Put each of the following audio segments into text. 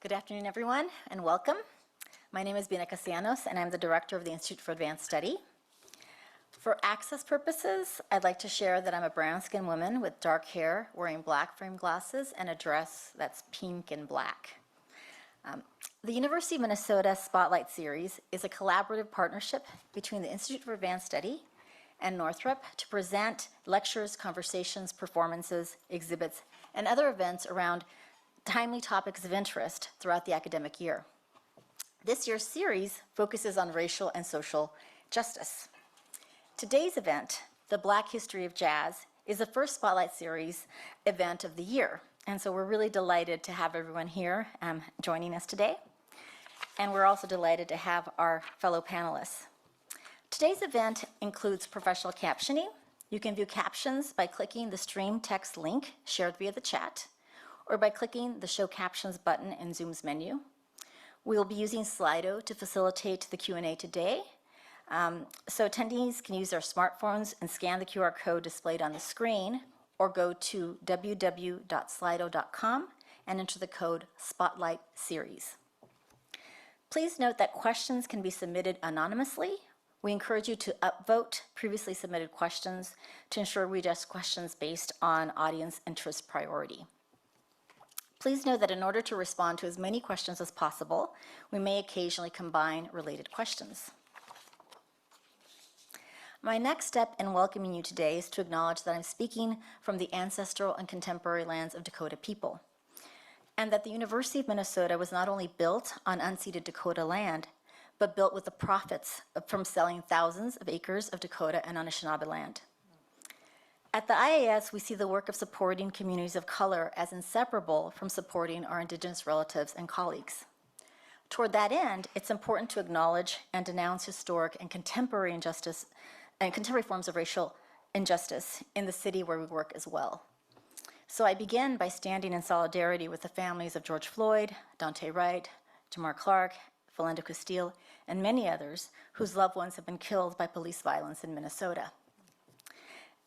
Good afternoon, everyone, and welcome. My name is Bina Castellanos, and I'm the director of the Institute for Advanced Study. For access purposes, I'd like to share that I'm a brown-skinned woman with dark hair, wearing black frame glasses, and a dress that's pink and black. The University of Minnesota Spotlight Series is a collaborative partnership between the Institute for Advanced Study and Northrop to present lectures, conversations, performances, exhibits, and other events around timely topics of interest throughout the academic year. This year's series focuses on racial and social justice. Today's event, The Black History of Jazz, is the first Spotlight Series event of the year. And so we're really delighted to have everyone here joining us today. And we're also delighted to have our fellow panelists. Today's event includes professional captioning. You can view captions by clicking the stream text link shared via the chat, or by clicking the Show Captions button in Zoom's menu. We will be using Slido to facilitate the Q&A today. So attendees can use their smartphones and scan the QR code displayed on the screen, or go to www.slido.com and enter the code Spotlight Series. Please note that questions can be submitted anonymously. We encourage you to upvote previously submitted questions to ensure we address questions based on audience interest priority. Please know that in order to respond to as many questions as possible, we may occasionally combine related questions. My next step in welcoming you today is to acknowledge that I'm speaking from the ancestral and contemporary lands of Dakota people, and that the University of Minnesota was not only built on unceded Dakota land, but built with the profits from selling thousands of acres of Dakota and Anishinaabe land. At the IAS, we see the work of supporting communities of color as inseparable from supporting our Indigenous relatives and colleagues. Toward that end, it's important to acknowledge and denounce historic and contemporary injustice and contemporary forms of racial injustice in the city where we work as well. So I begin by standing in solidarity with the families of George Floyd, Daunte Wright, Jamar Clark, Philando Castile, and many others whose loved ones have been killed by police violence in Minnesota.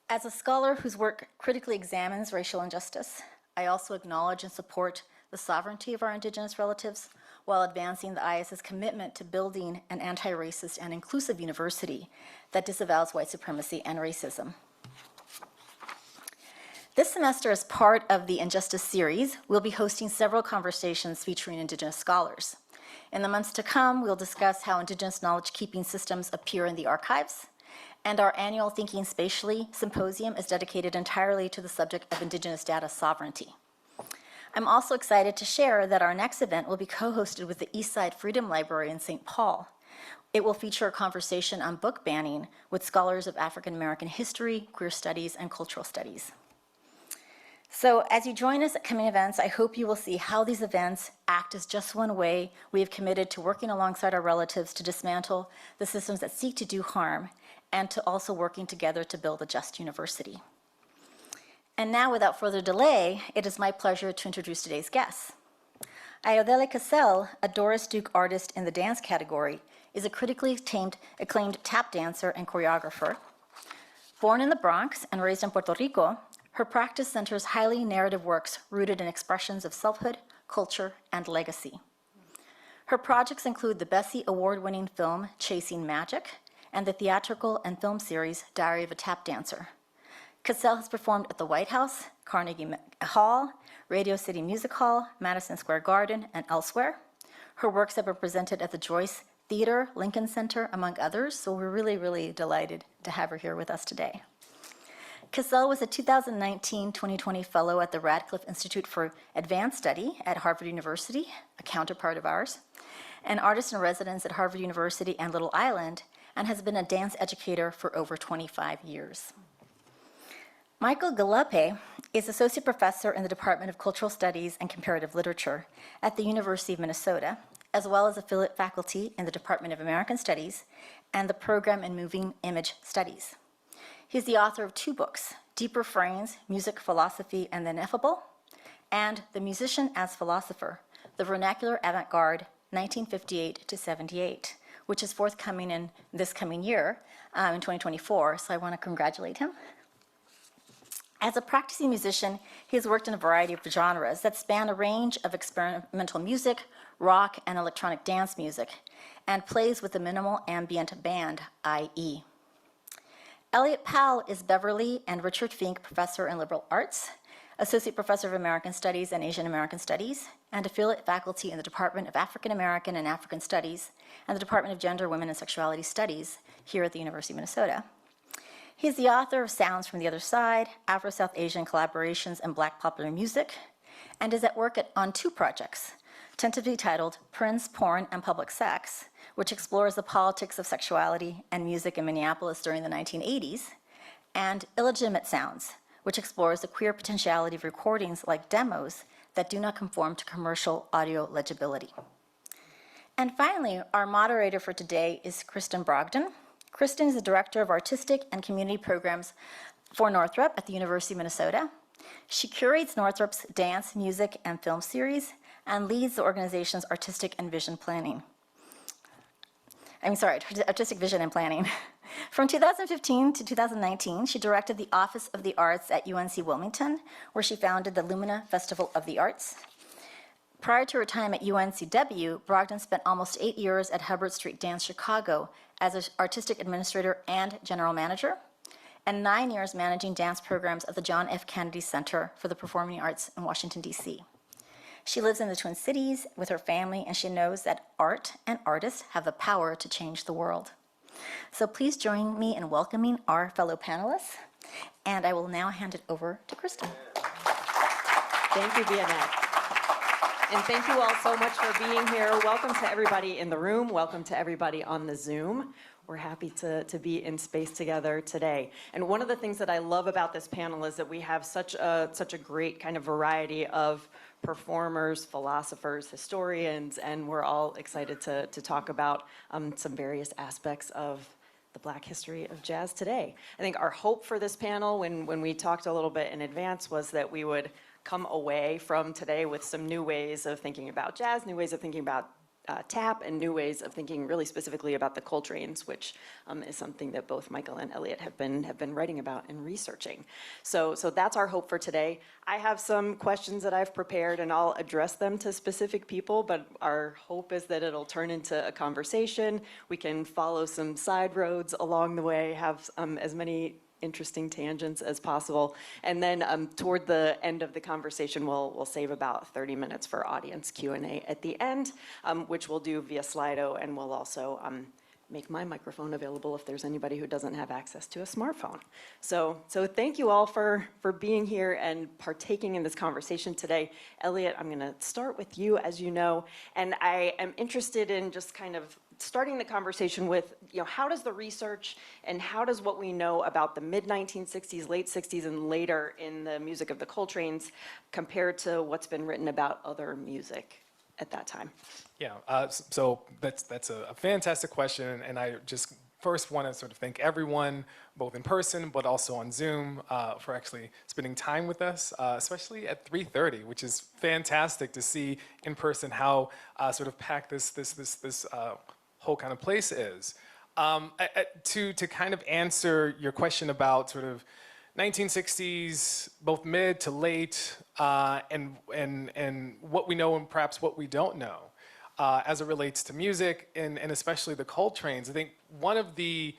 As a scholar whose work critically examines racial injustice, I also acknowledge and support the sovereignty of our Indigenous relatives while advancing the IAS's commitment to building an anti-racist and inclusive university that disavows white supremacy and racism. This semester, as part of the Injustice series, we'll be hosting several conversations featuring Indigenous scholars. In the months to come, we'll discuss how Indigenous knowledge-keeping systems appear in the archives, and our annual Thinking Spatially symposium is dedicated entirely to the subject of Indigenous data sovereignty. I'm also excited to share that our next event will be co-hosted with the Eastside Freedom Library in St. Paul. It will feature a conversation on book banning with scholars of African American history, queer studies, and cultural studies. So as you join us at coming events, I hope you will see how these events act as just one way we have committed to working alongside our relatives to dismantle the systems that seek to do harm, and to also working together to build a just university. And now, without further delay, it is my pleasure to introduce today's guests. Ayodele Cassell, a Doris Duke artist in the dance category, is a critically acclaimed tap dancer and choreographer. Born in the Bronx and raised in Puerto Rico, her practice centers highly narrative works rooted in expressions of selfhood, culture, and legacy. Her projects include the Bessie Award-winning film Chasing Magic, and the theatrical and film series Diary of a Tap Dancer. Cassell has performed at the White House, Carnegie Hall, Radio City Music Hall, Madison Square Garden, and elsewhere. Her works have been presented at the Joyce Theater, Lincoln Center, among others, so we're really, really delighted to have her here with us today. Cassell was a 2019-2020 fellow at the Radcliffe Institute for Advanced Study at Harvard University, a counterpart of ours, an artist in residence at Harvard University and Little Island, and has been a dance educator for over 25 years. Michael Galope is Associate Professor in the Department of Cultural Studies and Comparative Literature at the University of Minnesota, as well as affiliate faculty in the Department of American Studies and the Program in Moving Image Studies. He's the author of 2 books, Deep Refrains, Music, Philosophy, and the Ineffable, and The Musician as Philosopher, The Vernacular Avant-Garde, 1958 to 78, which is forthcoming in this coming year, in 2024, so I want to congratulate him. As a practicing musician, he has worked in a variety of genres that span a range of experimental music, rock, and electronic dance music, and plays with the minimal ambient band, IE. Elliot Powell is Beverly and Richard Fink Professor in Liberal Arts, Associate Professor of American Studies and Asian American Studies, and affiliate faculty in the Department of African American and African Studies and the Department of Gender, Women, and Sexuality Studies here at the University of Minnesota. He is the author of Sounds from the Other Side, Afro-South Asian Collaborations in Black Popular Music, and is at work on two projects, tentatively titled Prince, Porn, and Public Sex, which explores the politics of sexuality and music in Minneapolis during the 1980s, and Illegitimate Sounds, which explores the queer potentiality of recordings like demos that do not conform to commercial audio legibility. And finally, our moderator for today is Kristen Brogdon. Kristen is the Director of Artistic and Community Programs for Northrop at the University of Minnesota. She curates Northrop's dance, music, and film series and leads the organization's artistic vision and planning. From 2015 to 2019, she directed the Office of the Arts at UNC Wilmington, where she founded the Lumina Festival of the Arts. Prior to her time at UNCW, Brogdon spent almost 8 years at Hubbard Street Dance Chicago as an artistic administrator and general manager, and 9 years managing dance programs at the John F. Kennedy Center for the Performing Arts in Washington, D.C. She lives in the Twin Cities with her family, and she knows that art and artists have the power to change the world. So please join me in welcoming our fellow panelists, and I will now hand it over to Kristen. Thank you, Vianette. And thank you all so much for being here. Welcome to everybody in the room. Welcome to everybody on the Zoom. We're happy to be in space together today. And one of the things that I love about this panel is that we have such a great kind of variety of performers, philosophers, historians, and we're all excited to talk about some various aspects of the Black history of jazz today. I think our hope for this panel, when we talked a little bit in advance, was that we would come away from today with some new ways of thinking about jazz, new ways of thinking about tap, and new ways of thinking really specifically about the Coltranes, which is something that both Michael and Elliot have been writing about and researching. So that's our hope for today. I have some questions that I've prepared, and I'll address them to specific people, but our hope is that it'll turn into a conversation. We can follow some side roads along the way, have as many interesting tangents as possible. And then toward the end of the conversation, we'll save about 30 minutes for audience Q&A at the end, which we'll do via Slido, and we'll also make my microphone available if there's anybody who doesn't have access to a smartphone. So thank you all for being here and partaking in this conversation today. Elliot, I'm gonna start with you, as you know, and I am interested in just kind of starting the conversation with, how does the research and how does what we know about the mid-1960s, late 60s, and later in the music of the Coltranes compare to what's been written about other music at that time? Yeah, so that's a fantastic question, and I just first want to sort of thank everyone, both in person but also on Zoom, for actually spending time with us, especially at 3:30, which is fantastic to see in person how sort of packed this whole kind of place is. To kind of answer your question about sort of 1960s, both mid to late, and what we know and perhaps what we don't know as it relates to music and especially the Coltranes. I think one of the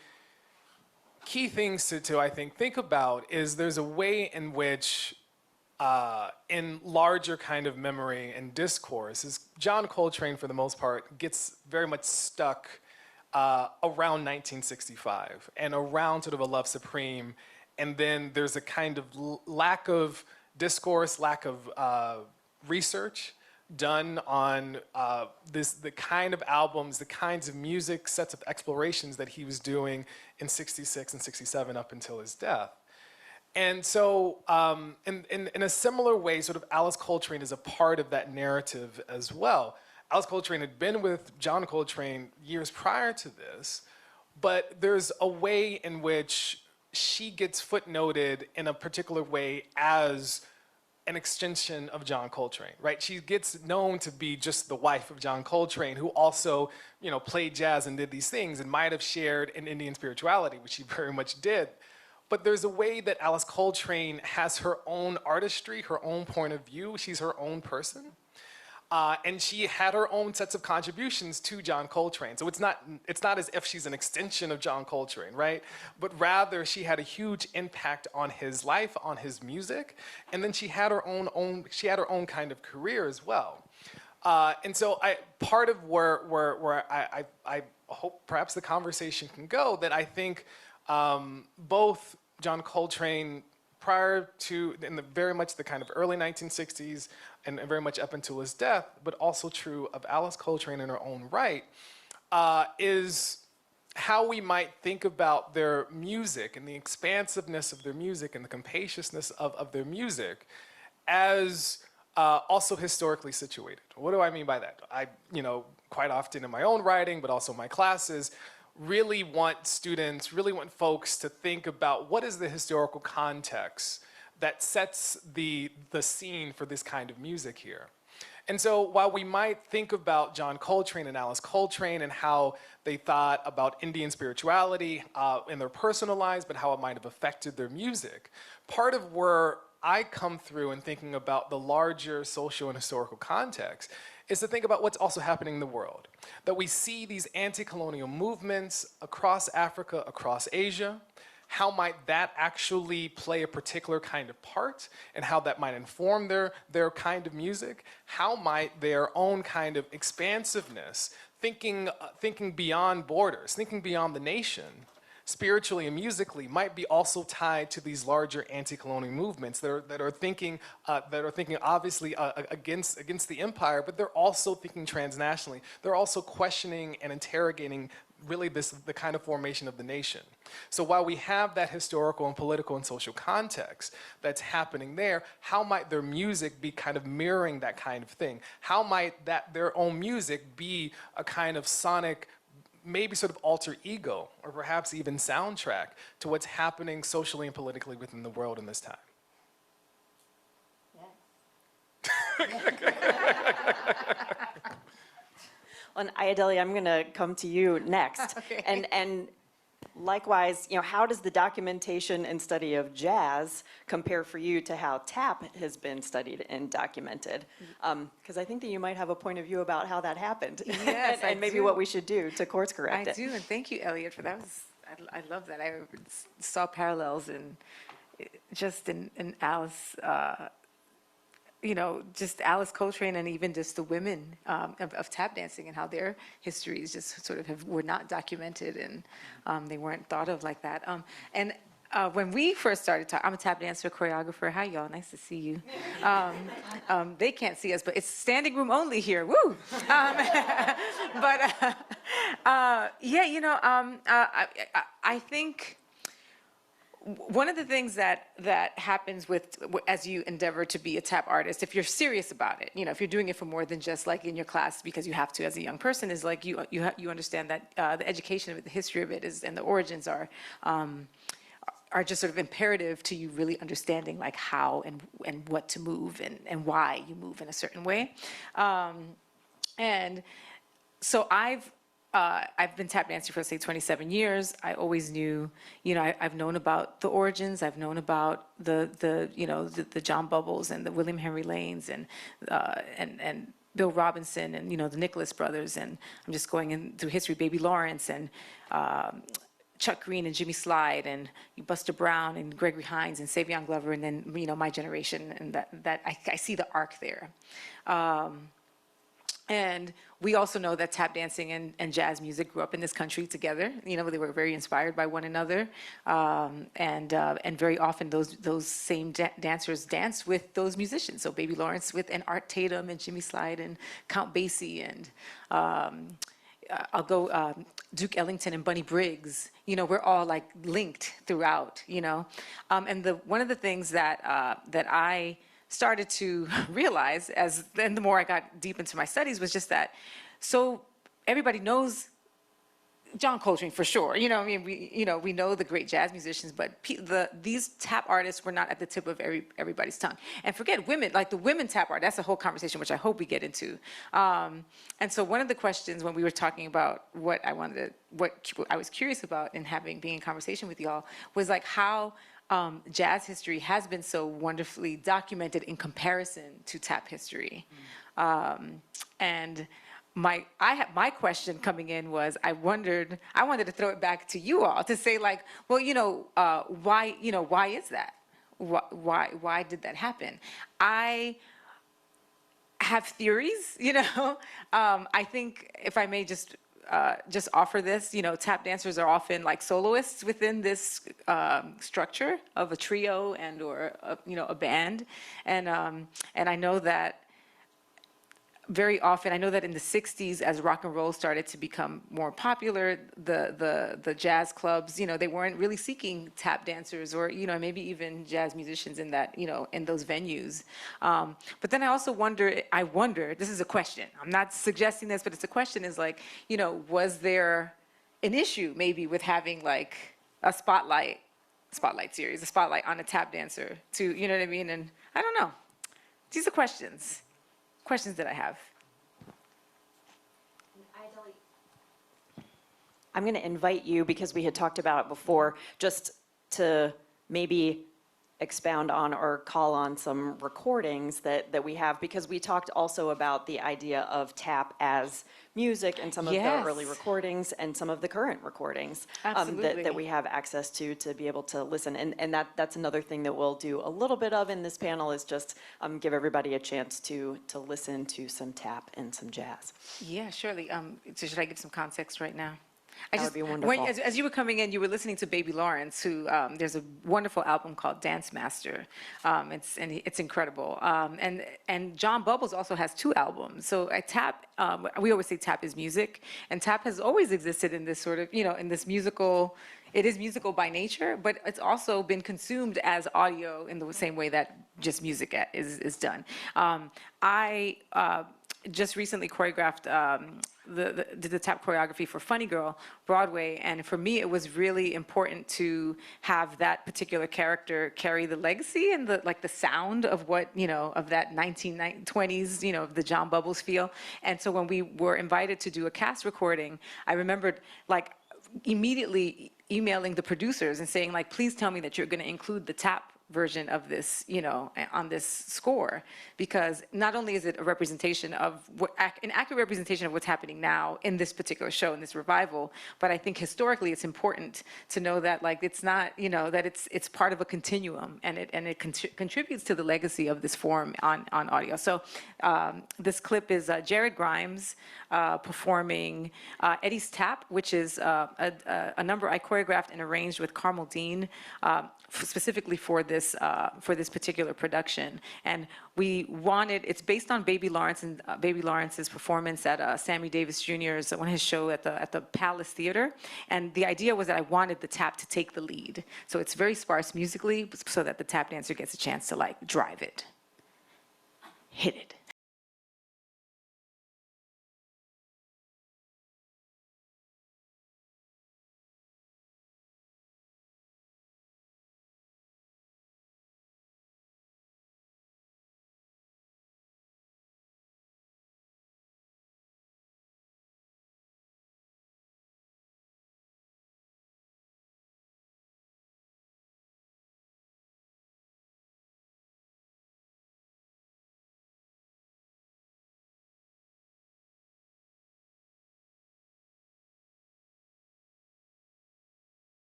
key things to I think about is there's a way in which in larger kind of memory and discourse is John Coltrane, for the most part, gets very much stuck around 1965 and around sort of a Love Supreme, and then there's a kind of lack of discourse, lack of research done on the kind of albums, the kinds of music, sets of explorations that he was doing in 66 and 67 up until his death. And so in a similar way, sort of Alice Coltrane is a part of that narrative as well. Alice Coltrane had been with John Coltrane years prior to this, but there's a way in which she gets footnoted in a particular way as an extension of John Coltrane, right? She gets known to be just the wife of John Coltrane, who also, played jazz and did these things and might have shared an Indian spirituality, which she very much did. but there's a way that Alice Coltrane has her own artistry, her own point of view. She's her own person. And she had her own sets of contributions to John Coltrane. So it's not as if she's an extension of John Coltrane, right? But rather she had a huge impact on his life, on his music, and then she had her own kind of career as well. And so part of where I hope perhaps the conversation can go, that I think both John Coltrane prior to, very much the kind of early 1960s and very much up until his death, but also true of Alice Coltrane in her own right, is how we might think about their music and the expansiveness of their music and the capaciousness of their music as also historically situated. What do I mean by that? I, quite often in my own writing, but also my classes, really want folks to think about what is the historical context that sets the scene for this kind of music here. And so while we might think about John Coltrane and Alice Coltrane and how they thought about Indian spirituality in their personal lives, but how it might have affected their music, part of where I come through in thinking about the larger social and historical context is to think about what's also happening in the world. That we see these anti-colonial movements across Africa, across Asia. How might that actually play a particular kind of part, and how that might inform their kind of music? How might their own kind of expansiveness, thinking beyond borders, thinking beyond the nation, spiritually and musically, might be also tied to these larger anti-colonial movements that are thinking obviously against the empire, but they're also thinking transnationally. They're also questioning and interrogating really the kind of formation of the nation. So while we have that historical and political and social context that's happening there, how might their music be kind of mirroring that kind of thing? How might their own music be a kind of sonic, maybe sort of alter ego, or perhaps even soundtrack to what's happening socially and politically within the world in this time? Well, and Ayodele, I'm going to come to you next. Okay. And likewise, how does the documentation and study of jazz compare for you to how tap has been studied and documented? Because I think that you might have a point of view about how that happened. Yes, and I maybe do. what we should do to course correct I it. do, and thank you, Elliot, for that. I love that. I saw parallels in Alice, just Alice Coltrane, and even just the women of tap dancing, and how their histories just sort of were not documented, and they weren't thought of like that. When we first started talking, I'm a tap dancer, choreographer. Hi, y'all. Nice to see you. They can't see us, but it's standing room only here. Woo! I think one of the things that happens as you endeavor to be a tap artist, if you're serious about it, if you're doing it for more than just like in your class because you have to as a young person, is like you understand that the education of it, the history of it is, and the origins are just sort of imperative to you really understanding like how and what to move and why you move in a certain way. And so I've been tap dancing for, say, 27 years. I always knew, I've known about the origins. I've known about the John Bubbles and the William Henry Lanes and Bill Robinson and, the Nicholas brothers. And I'm just going in through history, Baby Lawrence and Chuck Green and Jimmy Slide and Buster Brown and Gregory Hines and Savion Glover, and then, my generation. And that I see the arc there. And we also know that tap dancing and jazz music grew up in this country together. They were very inspired by one another, and very often those same dancers dance with those musicians. So Baby Lawrence and Art Tatum and Jimmy Slide and Count Basie and I'll go Duke Ellington and Bunny Briggs. We're all like linked throughout. And one of the things that I started to realize the more I got deep into my studies was just that, so everybody knows John Coltrane for sure. I mean, we know the great jazz musicians, but these tap artists were not at the tip of everybody's tongue. And forget women, like the women tap art. That's a whole conversation, which I hope we get into. And so one of the questions when we were talking about what I was curious about in being in conversation with y'all was like how jazz history has been so wonderfully documented in comparison to tap history. And my question coming in was I wanted to throw it back to you all to say like, well, why is that? Why did that happen? I have theories, I think if I may just offer this, tap dancers are often like soloists within this structure of a trio or a band, and I know that very often, I know that in the 60s, as rock and roll started to become more popular, the jazz clubs, they weren't really seeking tap dancers or, maybe even jazz musicians in that, in those venues. But then I also wonder, this is a question, I'm not suggesting this, but it's a question, is like, was there an issue maybe with having like a spotlight series, a spotlight on a tap dancer to, you know what I mean? And I don't know. These are questions that I have. I'm going to invite you, because we had talked about it before, just to maybe expound on or call on some recordings that we have, because we talked also about the idea of tap as music and some of the early recordings and some of the current recordings that we have access to be able to listen. And that's another thing that we'll do a little bit of in this panel, is just give everybody a chance to listen to some tap and some jazz. Yeah, surely. So should I give some context right now? That would be wonderful. As you were coming in, you were listening to Baby Lawrence, who there's a wonderful album called Dance Master. It's incredible. And John Bubbles also has 2 albums. So tap, we always say tap is music, and tap has always existed in this sort of, in this musical. It is musical by nature, but it's also been consumed as audio in the same way that just music is done. I just recently choreographed did the tap choreography for Funny Girl Broadway, and for me it was really important to have that particular character carry the legacy and the sound of what of that 1920s of the John Bubbles feel. And so when we were invited to do a cast recording, I remembered immediately emailing the producers and saying please tell me that you're going to include the tap version of this, on this score, because not only is it a representation of an accurate representation of what's happening now in this particular show, in this revival, but I think historically it's important to know that it's not, that it's part of a continuum, and it contributes to the legacy of this form on audio. So this clip is Jared Grimes performing Eddie's Tap, which is a number I choreographed and arranged with Carmel Dean, specifically for this particular production. And it's based on Baby Lawrence and Baby Lawrence's performance at Sammy Davis Jr.'s, one of his show at the Palace Theater. And the idea was that I wanted the tap to take the lead. So it's very sparse musically, so that the tap dancer gets a chance to drive it. Hit it.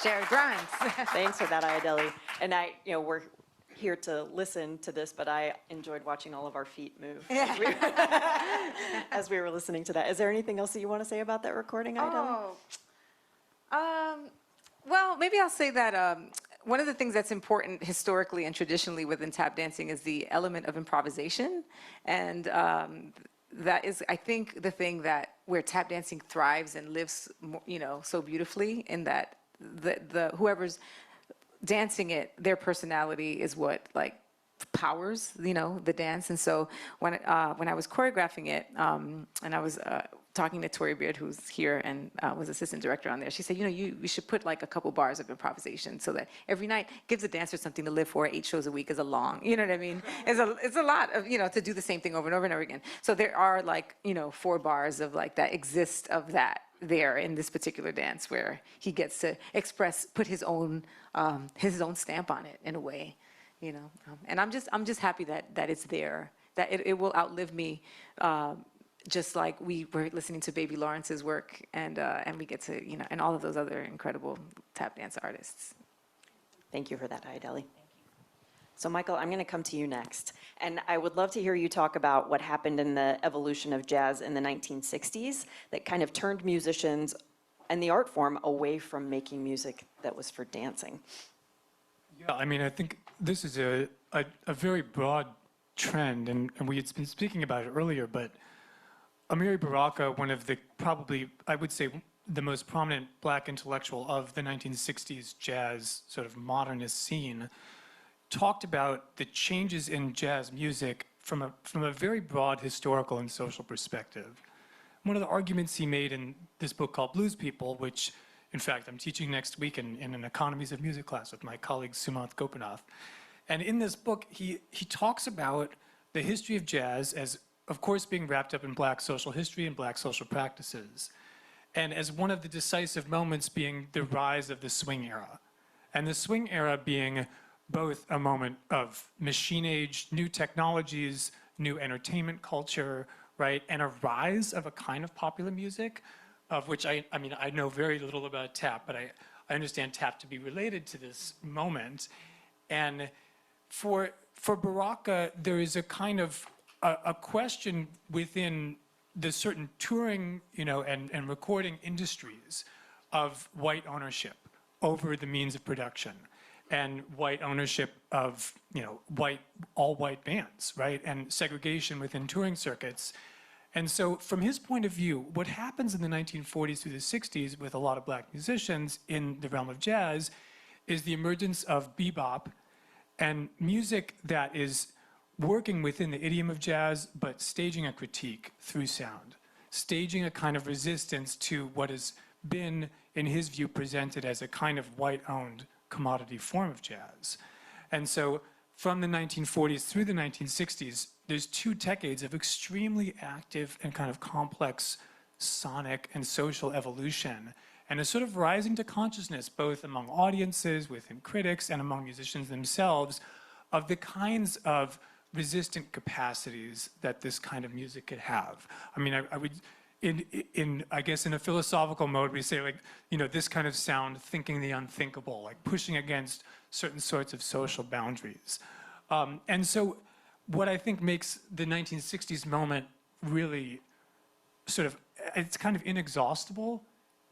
Jared Grimes. Thanks for that, Ayodele. And we're here to listen to this, but I enjoyed watching all of our feet move as we were listening to that. Is there anything else that you want to say about that recording, Ayodele? Well, maybe I'll say that one of the things that's important historically and traditionally within tap dancing is the element of improvisation. And that is, I think, the thing that where tap dancing thrives and lives, so beautifully, in that the whoever's dancing it, their personality is what powers, the dance. And so when I was choreographing it, and I was talking to Tori Beard, who's here and was assistant director on there, she said, we should put a couple bars of improvisation so that every night gives a dancer something to live for. 8 shows a week is a long, you know what I mean? It's a lot of, to do the same thing over and over and over again. So there are 4 bars of that exist of that there in this particular dance where he gets to put his own stamp on it in a way. And I'm just happy that it's there, that it will outlive me, just like we were listening to Baby Lawrence's work, and we get to, and all of those other incredible tap dance artists. Thank you for that, Ayodele. So Michael, I'm going to come to you next. And I would love to hear you talk about what happened in the evolution of jazz in the 1960s that kind of turned musicians and the art form away from making music that was for dancing. Yeah, I think this is a very broad trend, and we had been speaking about it earlier, but Amiri Baraka, one of the probably, I would say, the most prominent black intellectual of the 1960s jazz sort of modernist scene, talked about the changes in jazz music from a very broad historical and social perspective. One of the arguments he made in this book called Blues People, which in fact I'm teaching next week in an economies of music class with my colleague Sumanth Gopinath. And in this book, he talks about the history of jazz as, of course, being wrapped up in black social history and black social practices. And as one of the decisive moments being the rise of the swing era. And the swing era being both a moment of machine age, new technologies, new entertainment culture, right? And a rise of a kind of popular music, of which I know very little about tap, but I understand tap to be related to this moment. And for Baraka, there is a kind of a question within the certain touring, and recording industries of white ownership over the means of production, and white ownership of, all white bands, right? And segregation within touring circuits. And so from his point of view, what happens in the 1940s through the 60s with a lot of black musicians in the realm of jazz is the emergence of bebop and music that is working within the idiom of jazz, but staging a critique through sound, staging a kind of resistance to what has been, in his view, presented as a kind of white-owned commodity form of jazz. And so from the 1940s through the 1960s, there's 2 decades of extremely active and kind of complex sonic and social evolution, and a sort of rising to consciousness, both among audiences, within critics, and among musicians themselves, of the kinds of resistant capacities that this kind of music could have. I would, I guess in a philosophical mode, we say this kind of sound, thinking the unthinkable, pushing against certain sorts of social boundaries. And so what I think makes the 1960s moment really it's kind of inexhaustible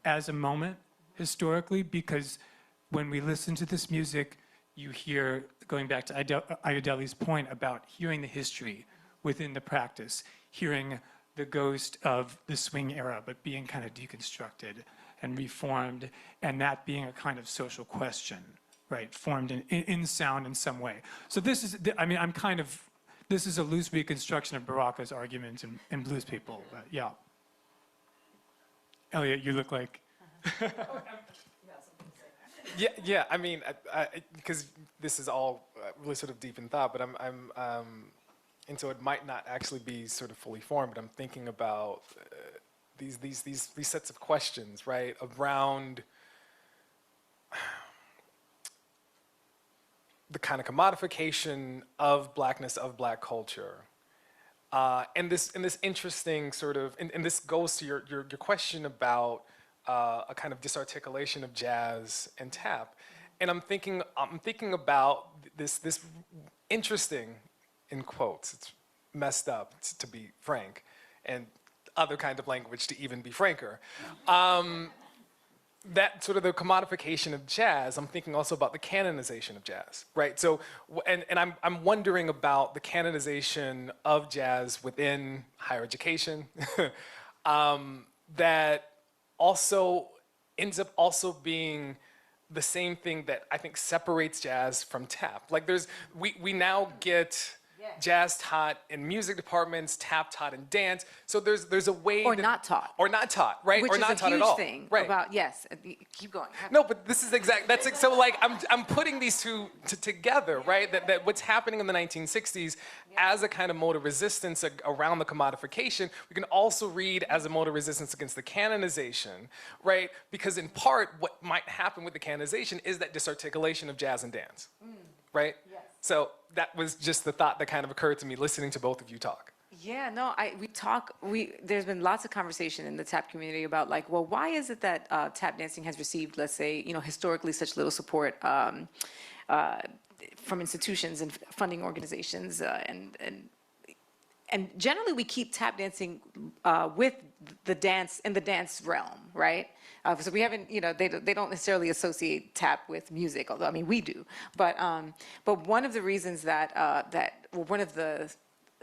as a moment historically, because when we listen to this music, you hear, going back to Ayodele's point about hearing the history within the practice, hearing the ghost of the swing era, but being kind of deconstructed and reformed, and that being a kind of social question, right, formed in sound in some way. So this is, this is a loose reconstruction of Baraka's argument in Blues People, but yeah. Elliot, you look like... Yeah. Because this is all really sort of deep in thought, but and so it might not actually be sort of fully formed. But I'm thinking about these sets of questions, right, around the kind of commodification of blackness, of black culture, and this interesting sort of, and this goes to your question about a kind of disarticulation of jazz and tap. And I'm thinking about this interesting, in quotes, it's messed up, to be frank, and other kind of language to even be franker. That sort of the commodification of jazz, I'm thinking also about the canonization of jazz, right? So, and I'm wondering about the canonization of jazz within higher education, that also ends up also being the same thing that I think separates jazz from tap. Like we now get jazz taught in music departments, tap taught in dance. So there's a way Or not taught. or not taught, right? Which or is not a taught huge at all. thing right? about, yes, keep going. No, but this is so like I'm putting these two together, right? That what's happening in the 1960s as a kind of mode of resistance around the commodification, we can also read as a mode of resistance against the canonization, right? Because in part, what might happen with the canonization is that disarticulation of jazz and dance, right? Yes. So that was just the thought that kind of occurred to me listening to both of you talk. Yeah, no, there's been lots of conversation in the tap community about like, well, why is it that tap dancing has received, let's say, historically such little support from institutions and funding organizations and generally we keep tap dancing with the dance in the dance realm, right? So we haven't, they don't necessarily associate tap with music, although I mean we do. But one of the reasons one of the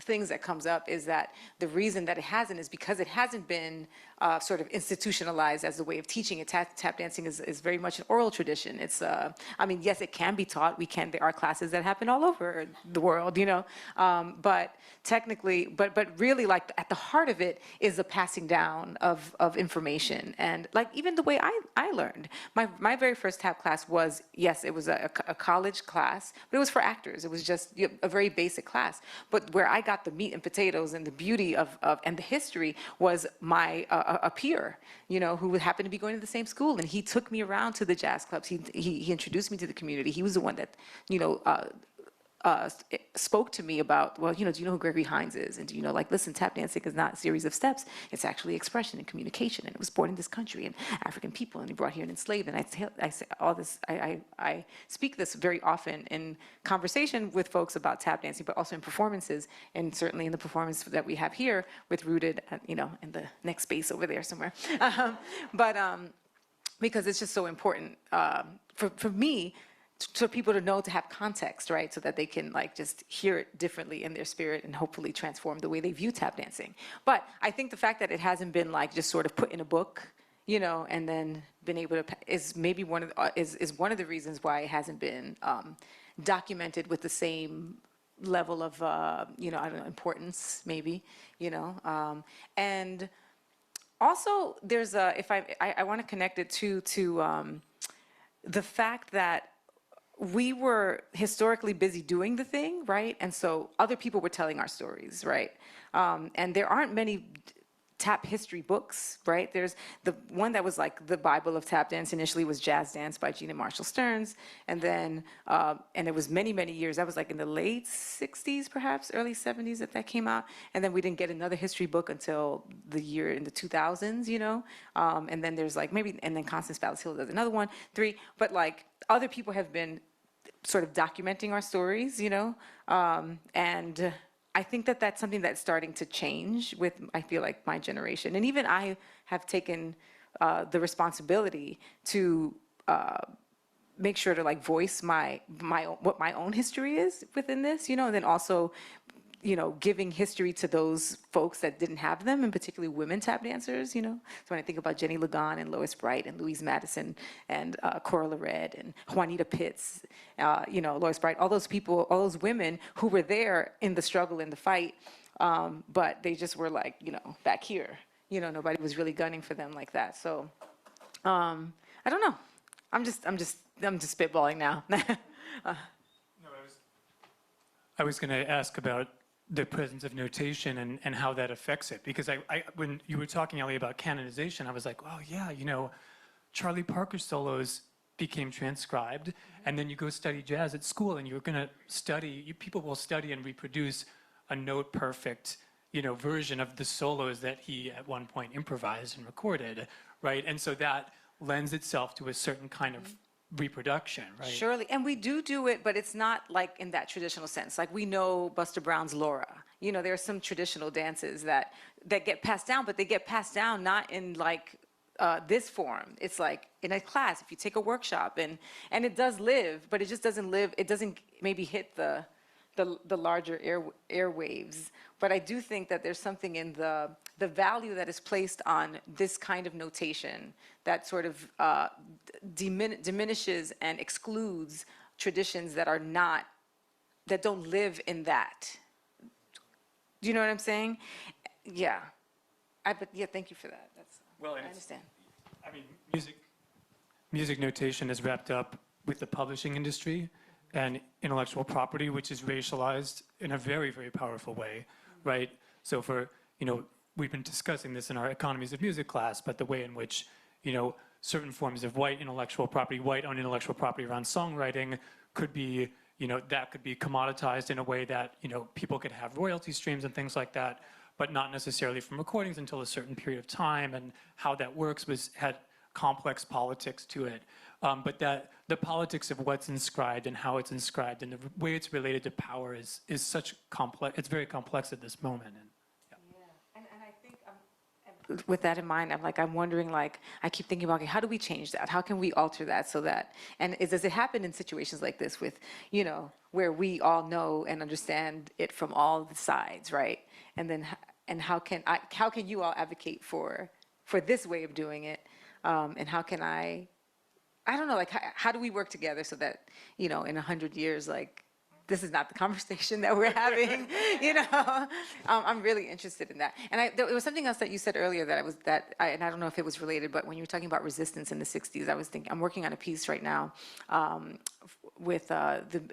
things that comes up is that the reason that it hasn't is because it hasn't been sort of institutionalized as a way of teaching it. Tap dancing is very much an oral tradition. It's, I mean, yes, it can be taught. There are classes that happen all over the world, but technically, but really like at the heart of it is the passing down of information. And like even the way I learned, my very first tap class was, yes, it was a college class, but it was for actors. It was just a very basic class. But where I got the meat and potatoes and the beauty of and the history was my a peer, who happened to be going to the same school, and he took me around to the jazz clubs. He introduced me to the community. He was the one that spoke to me about, well, do you know who Gregory Hines is? And do you know, like, listen, tap dancing is not a series of steps. It's actually expression and communication. And it was born in this country and African people, and he brought here and enslaved. And I say all this, I speak this very often in conversation with folks about tap dancing, but also in performances, and certainly in the performance that we have here with Rooted, in the next space over there somewhere. Because it's just so important for me, for people to know, to have context, right? So that they can like just hear it differently in their spirit and hopefully transform the way they view tap dancing. But I think the fact that it hasn't been like just sort of put in a book, and then been able to, is maybe one of the reasons why it hasn't been documented with the same level of, I don't know, importance maybe, and also there's I want to connect it to the fact that we were historically busy doing the thing, right? And so other people were telling our stories, right? And there aren't many tap history books, right? There's the one that was like the Bible of tap dance initially was Jazz Dance by Gina Marshall Stearns. And then, and it was many, many years. That was like in the late 60s, perhaps, early 70s that came out. And then we didn't get another history book until the year in the 2000s, and then there's like and then Constance Ballas Hill does another one, 3. But like other people have been sort of documenting our stories, and I think that that's something that's starting to change with, I feel like, my generation. And even I have taken the responsibility to make sure to like voice what my own history is within this, and then also, giving history to those folks that didn't have them, and particularly women tap dancers, So when I think about Jenny Ligon and Lois Bright and Louise Madison and Cora Lared and Juanita Pitts, Lois Bright, all those people, all those women who were there in the struggle, in the fight, but they just were like, back here. Nobody was really gunning for them like that. So I don't know. I'm just spitballing now. I was going to ask about the presence of notation and how that affects it. Because when you were talking, Ellie, about canonization, I was like, oh yeah, Charlie Parker solos became transcribed, and then you go study jazz at school, and you're going to study, people will study and reproduce a note perfect version of the solos that he at one point improvised and recorded, right? And so that lends itself to a certain kind of reproduction, right? Surely, and we do it, but it's not like in that traditional sense. Like we know Buster Brown's Laura. There are some traditional dances that get passed down, but they get passed down not in like this form. It's like in a class, if you take a workshop, and it does live, but it just doesn't live. It doesn't maybe hit the larger airwaves. But I do think that there's something in the value that is placed on this kind of notation that sort of diminishes and excludes traditions that don't live in that. Do you know what I'm saying? Yeah. Thank you for that. Well, I understand. I mean, music notation is wrapped up with the publishing industry and intellectual property, which is racialized in a very, very powerful way, right? So we've been discussing this in our economies of music class, but the way in which, certain forms of white-owned intellectual property around songwriting could be, that could be commoditized in a way that, people could have royalty streams and things like that, but not necessarily from recordings until a certain period of time, and how that works had complex politics to it. But that the politics of what's inscribed and how it's inscribed and the way it's related to power is such complex. It's very complex at this moment. And I think with that in mind, I'm wondering, I keep thinking about, okay, how do we change that? How can we alter that so that, does it happen in situations like this with, where we all know and understand it from all the sides, right? And how can you all advocate for this way of doing it? And how can I don't know, how do we work together so that, in 100 years, this is not the conversation that we're having, I'm really interested in that. And there was something else that you said earlier and I don't know if it was related, but when you were talking about resistance in the 60s, I was thinking, I'm working on a piece right now with,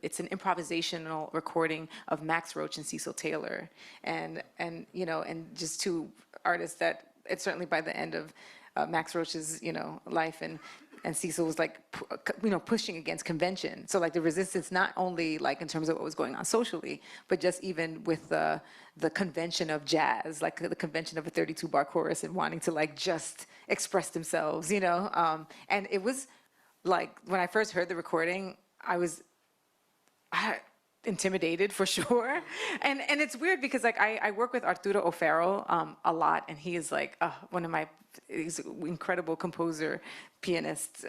it's an improvisational recording of Max Roach and Cecil Taylor. And just two artists that, it's certainly by the end of Max Roach's, life, and Cecil was pushing against convention. So the resistance, not only in terms of what was going on socially, but just even with the convention of jazz, the convention of a 32-bar chorus and wanting to just express themselves, And it was when I first heard the recording, I was intimidated for sure. And it's weird because I work with Arturo O'Farrell a lot, and he is he's an incredible composer, pianist,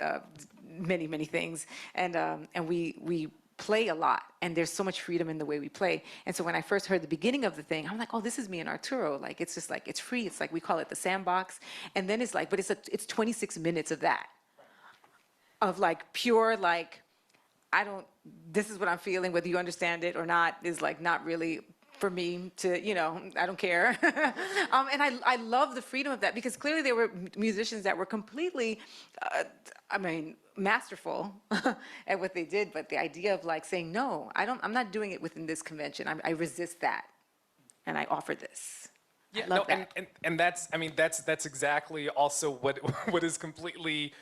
many things. And we play a lot, and there's so much freedom in the way we play. And so when I first heard the beginning of the thing, I'm like, oh, this is me and Arturo. It's just it's free. It's we call it the sandbox. And then but it's 26 minutes of that. Of pure this is what I'm feeling, whether you understand it or not, is not really for me to, I don't care. And I love the freedom of that, because clearly there were musicians that were completely, masterful at what they did, but the idea of saying, no, I'm not doing it within this convention. I resist that, and I offer this. Yeah, I love that. And that's exactly also what is completely,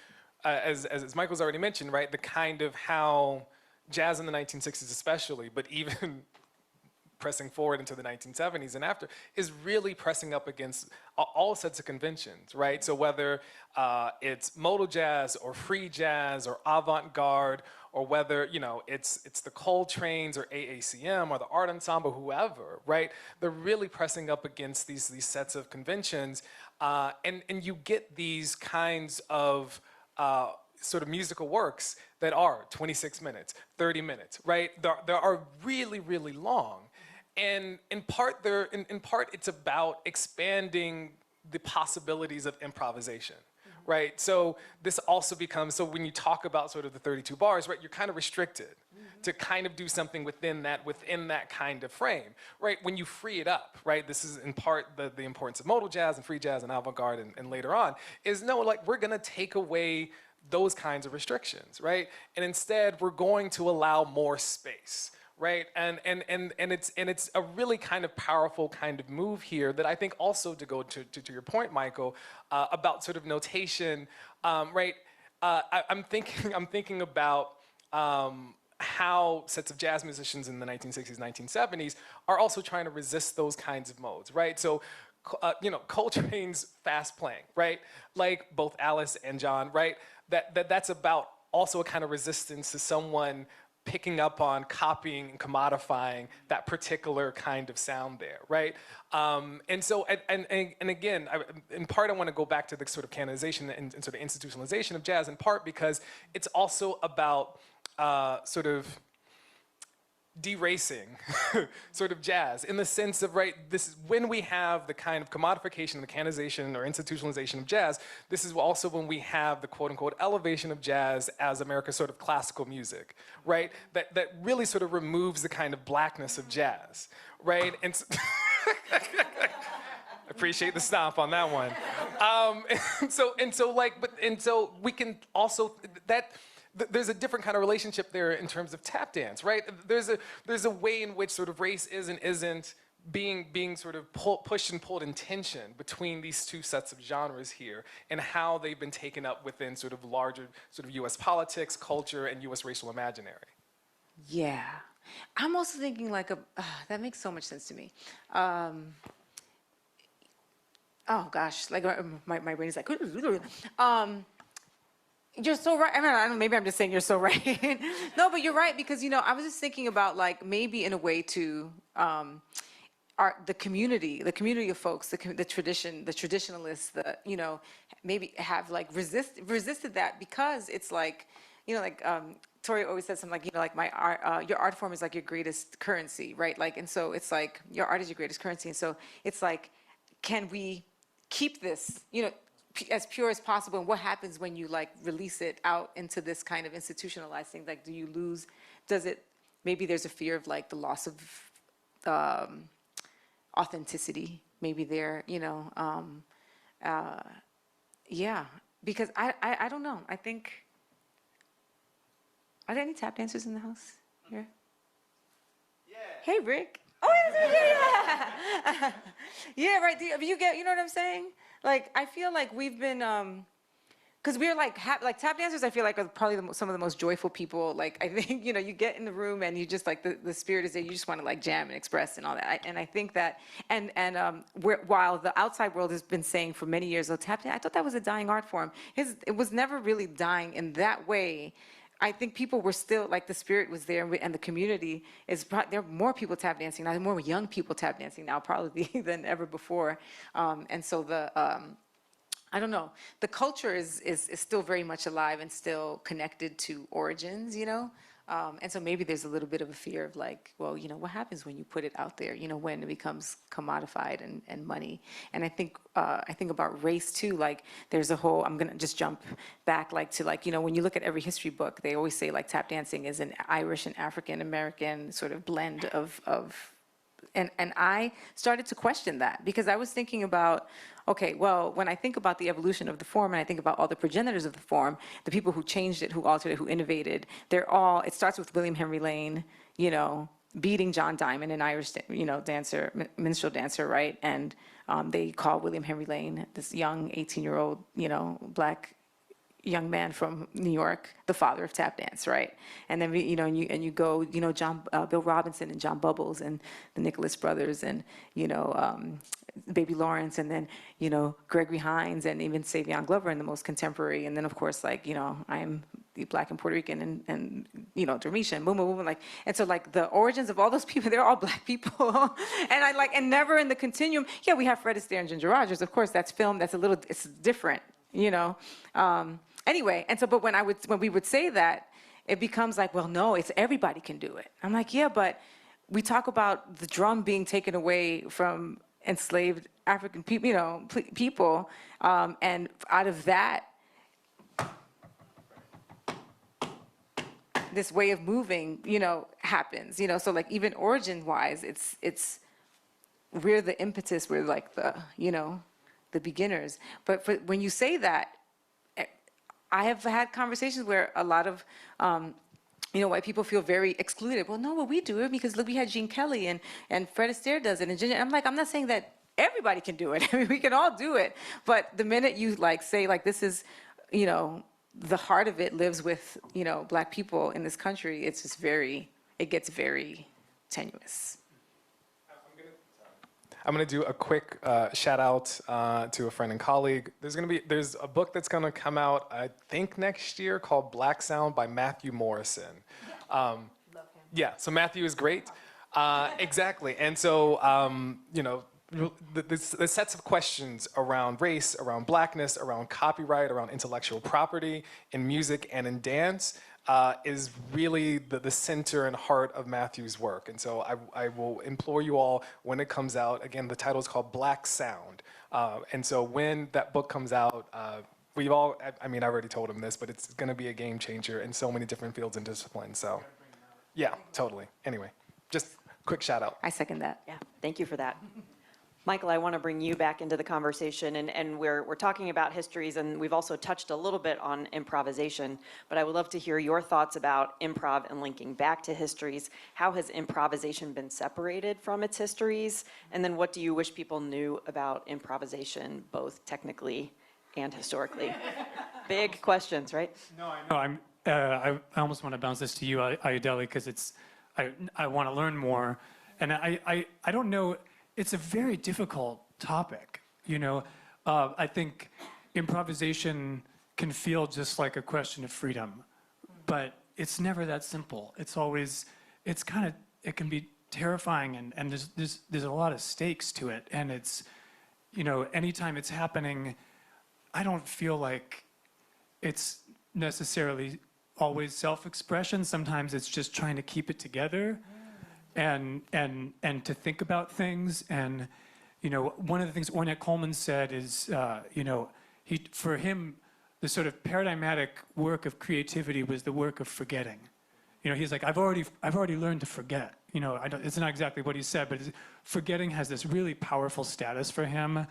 as Michael's already mentioned, right? The kind of how jazz in the 1960s especially, but even pressing forward into the 1970s and after, is really pressing up against all sets of conventions, right? So whether it's modal jazz or free jazz or avant-garde, or whether it's the Coltrane's or AACM or the Art Ensemble, whoever, right? They're really pressing up against these sets of conventions, and you get these kinds of sort of musical works that are 26 minutes, 30 minutes, right? They are really, really long. And in part, it's about expanding the possibilities of improvisation, right? So this also becomes, so when you talk about sort of the 32 bars, right, you're kind of restricted to kind of do something within that kind of frame, right? When you free it up, right? This is in part the importance of modal jazz and free jazz and avant-garde and later on, is we're gonna take away those kinds of restrictions, right? And instead, we're going to allow more space, right? And it's a really kind of powerful kind of move here that I think also, to go to your point, Michael, about sort of notation, right? I'm thinking about how sets of jazz musicians in the 1960s, 1970s are also trying to resist those kinds of modes, right? So, Coltrane's fast playing, right? Like both Alice and John, right? That's about also a kind of resistance to someone picking up on, copying, and commodifying that particular kind of sound there, right? And so, and again, in part, I want to go back to the sort of canonization and sort of institutionalization of jazz, in part because it's also about sort of deracing sort of jazz in the sense of, right, this is when we have the kind of commodification, the canonization or institutionalization of jazz, this is also when we have the quote unquote elevation of jazz as America's sort of classical music, right? That really sort of removes the kind of blackness of jazz, right? And appreciate the stomp on that one. So we can also, there's a different kind of relationship there in terms of tap dance, right? There's a way in which sort of race is and isn't being sort of pushed and pulled in tension between these two sets of genres here, and how they've been taken up within sort of larger sort of U.S. politics, culture, and U.S. racial imaginary. Yeah. I'm also thinking like that makes so much sense to me. Oh gosh, like my brain is like, you're so right. I don't know, maybe I'm just saying you're so right. No, but you're right, because, I was just thinking about like maybe in a way to the community of folks, the tradition, the traditionalists, maybe have like resisted that, because it's like, Tori always says something like, like my art, your art form is like your greatest currency, right? Like, and so it's like your art is your greatest currency, and so it's like, can we keep this, as pure as possible? And what happens when you like release it out into this kind of institutionalized thing? Like, do you lose? Maybe there's a fear of like the loss of authenticity. Maybe there, yeah. Because I don't know. I think. Are there any tap dancers in the house here? Yeah. Hey, Rick. Oh, yeah. Yeah, right. You know what I'm saying? Like, I feel like we've been, because we're like tap dancers, I feel like are probably some of the most joyful people. Like, I think, you get in the room and you just like, the spirit is there. You just want to like jam and express and all that. And I think that, while the outside world has been saying for many years, oh, tap dance, I thought that was a dying art form. It was never really dying in that way. I think people were still, like, the spirit was there, and the community is, there are more people tap dancing now, more young people tap dancing now probably than ever before. And so I don't know, the culture is still very much alive and still connected to origins, And so maybe there's a little bit of a fear of like, well, what happens when you put it out there, when it becomes commodified and money. And I think about race too, like there's a whole, I'm gonna just jump back like to like, when you look at every history book, they always say like tap dancing is an Irish and African American sort of blend of and I started to question that, because I was thinking about, okay, well, when I think about the evolution of the form and I think about all the progenitors of the form, the people who changed it, who altered it, who innovated, it starts with William Henry Lane, beating John Diamond, an Irish, dancer, minstrel dancer, right? And they call William Henry Lane, this young 18-year-old, black young man from New York, the father of tap dance, right? And then you go, Bill Robinson and John Bubbles and the Nicholas brothers and Baby Lawrence, and then Gregory Hines and even Savion Glover in the most contemporary, and then of course like I'm Black and Puerto Rican and Dermisha and boom boom boom, like, and so like the origins of all those people, they're all Black people. And never in the continuum. Yeah, we have Fred Astaire and Ginger Rogers, of course, that's film, it's different, Anyway, and so, but when we would say that, it becomes like, well, no, it's everybody can do it. I'm like, yeah, but we talk about the drum being taken away from enslaved African people, people, and out of that, this way of moving, happens, So like even origin-wise, we're the impetus, we're like the beginners. But when you say that, I have had conversations where a lot of, white people feel very excluded. Well, no, well, we do it because look, we had Gene Kelly and Fred Astaire does it. And Ginger, I'm like, I'm not saying that everybody can do it. I mean, we can all do it. But the minute you like say like this is, the heart of it lives with, Black people in this country, it's just it gets very tenuous. I'm going to do a quick shout out to a friend and colleague. There's a book that's going to come out, I think next year, called Black Sound by Matthew Morrison. Love him. Yeah, so Matthew is great. Exactly. And so, the sets of questions around race, around Blackness, around copyright, around intellectual property in music and in dance is really the center and heart of Matthew's work. And so I will implore you all, when it comes out, again, the title is called Black Sound. And so when that book comes out, I already told him this, but it's going to be a game changer in so many different fields and disciplines. So, yeah, totally. Anyway, just quick shout out. I second that. Yeah, thank you for that. Michael, I want to bring you back into the conversation, and we're talking about histories, and we've also touched a little bit on improvisation, but I would love to hear your thoughts about improv and linking back to histories. How has improvisation been separated from its histories? And then what do you wish people knew about improvisation, both technically and historically? Big questions, right? No, I know. I almost want to bounce this to you, Ayodele, because I want to learn more, and I don't know. It's a very difficult topic, I think improvisation can feel just like a question of freedom, but it's never that simple. It can be terrifying, and there's a lot of stakes to it, and it's, anytime it's happening, I don't feel like it's necessarily always self-expression. Sometimes it's just trying to keep it together. And to think about things. And, one of the things Ornette Coleman said is, for him, the sort of paradigmatic work of creativity was the work of forgetting. He's like, I've already learned to forget. It's not exactly what he said, but forgetting has this really powerful status for him.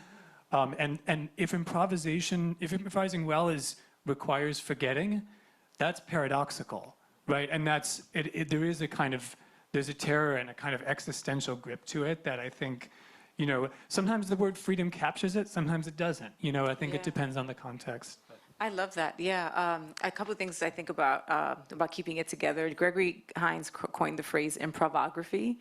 And if improvising well requires forgetting, that's paradoxical, right? And there is there's a terror and a kind of existential grip to it that I think, sometimes the word freedom captures it, sometimes it doesn't. I think it depends on the context. I love that. Yeah, a couple of things I think about keeping it together. Gregory Hines coined the phrase improvography,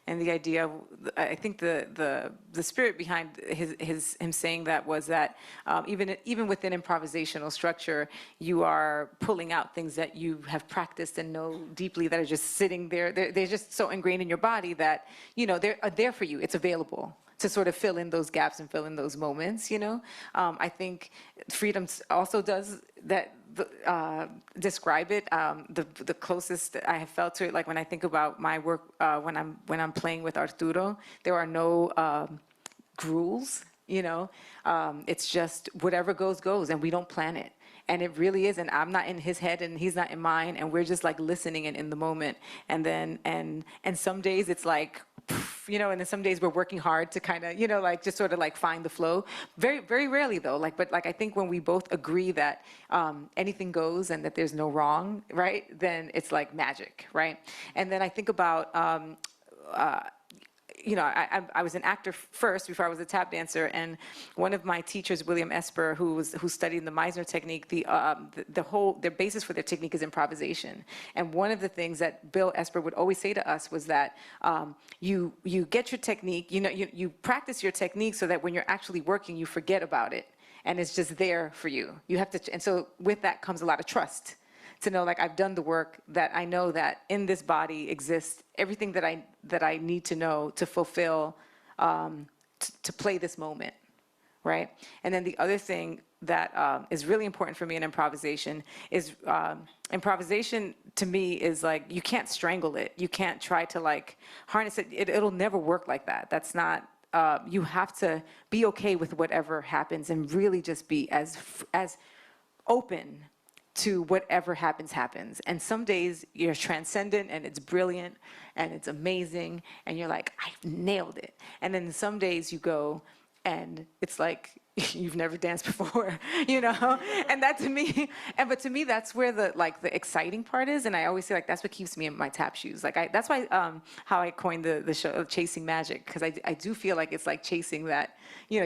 and the idea. I think the spirit behind him saying that was that even within improvisational structure, you are pulling out things that you have practiced and know deeply that are just sitting there. They're just so ingrained in your body that they're there for you. It's available to sort of fill in those gaps and fill in those moments, I think freedom also does that, describe it. The closest I have felt to it, like when I think about my work, when I'm playing with Arturo, there are no rules, it's just whatever goes, and we don't plan it. And it really is, and I'm not in his head and he's not in mine, and we're just like listening and in the moment. And then, and some days it's like, and then some days we're working hard to kind of, just sort of like find the flow. Very, very rarely though, but I think when we both agree that anything goes and that there's no wrong, right, then it's like magic, right? And then I think about, I was an actor first before I was a tap dancer, and one of my teachers, William Esper, who studied the Meisner technique, their basis for their technique is improvisation. And one of the things that Bill Esper would always say to us was that you get your technique, you practice your technique so that when you're actually working, you forget about it, and it's just there for you. You have to, and so with that comes a lot of trust. To know, like, I've done the work, that I know that in this body exists everything that I need to know to fulfill, to play this moment, right? And then the other thing that is really important for me in improvisation is improvisation to me is like, you can't strangle it. You can't try to like harness it. It'll never work like that. That's not, you have to be okay with whatever happens and really just be as open to whatever happens. And some days you're transcendent and it's brilliant and it's amazing and you're like, I've nailed it. And then some days you go and it's like, you've never danced before, And that to me, but to me, that's where the exciting part is. And I always say, like, that's what keeps me in my tap shoes. Like, that's why, how I coined the show of Chasing Magic, because I do feel like it's like chasing that, you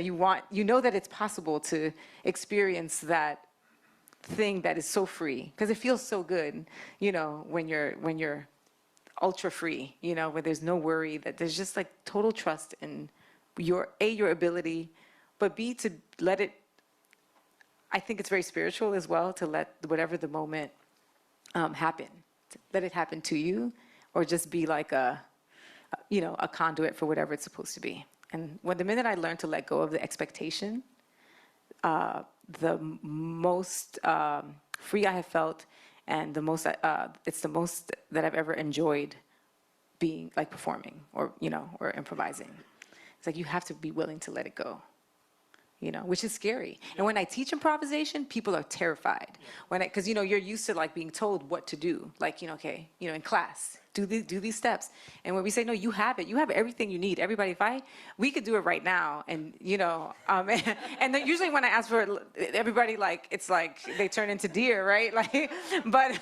know that it's possible to experience that thing that is so free, because it feels so good, you know, when you're ultra free, you know, where there's no worry, that there's just like total trust in your ability, but B, to let it, I think it's very spiritual as well, to let whatever the moment happen, to let it happen to you, or just be like a conduit for whatever it's supposed to be. And the minute I learned to let go of the expectation, the most free I have felt, and the most it's the most that I've ever enjoyed being, like, performing or or improvising. It's like you have to be willing to let it go, which is scary. And when I teach improvisation, people are terrified because you're used to like being told what to do, like okay, in class, do these steps. And when we say no, you have it. You have everything you need. Everybody, we could do it right now, and and then usually when I ask for it, everybody, like, it's like they turn into deer, right? Like, but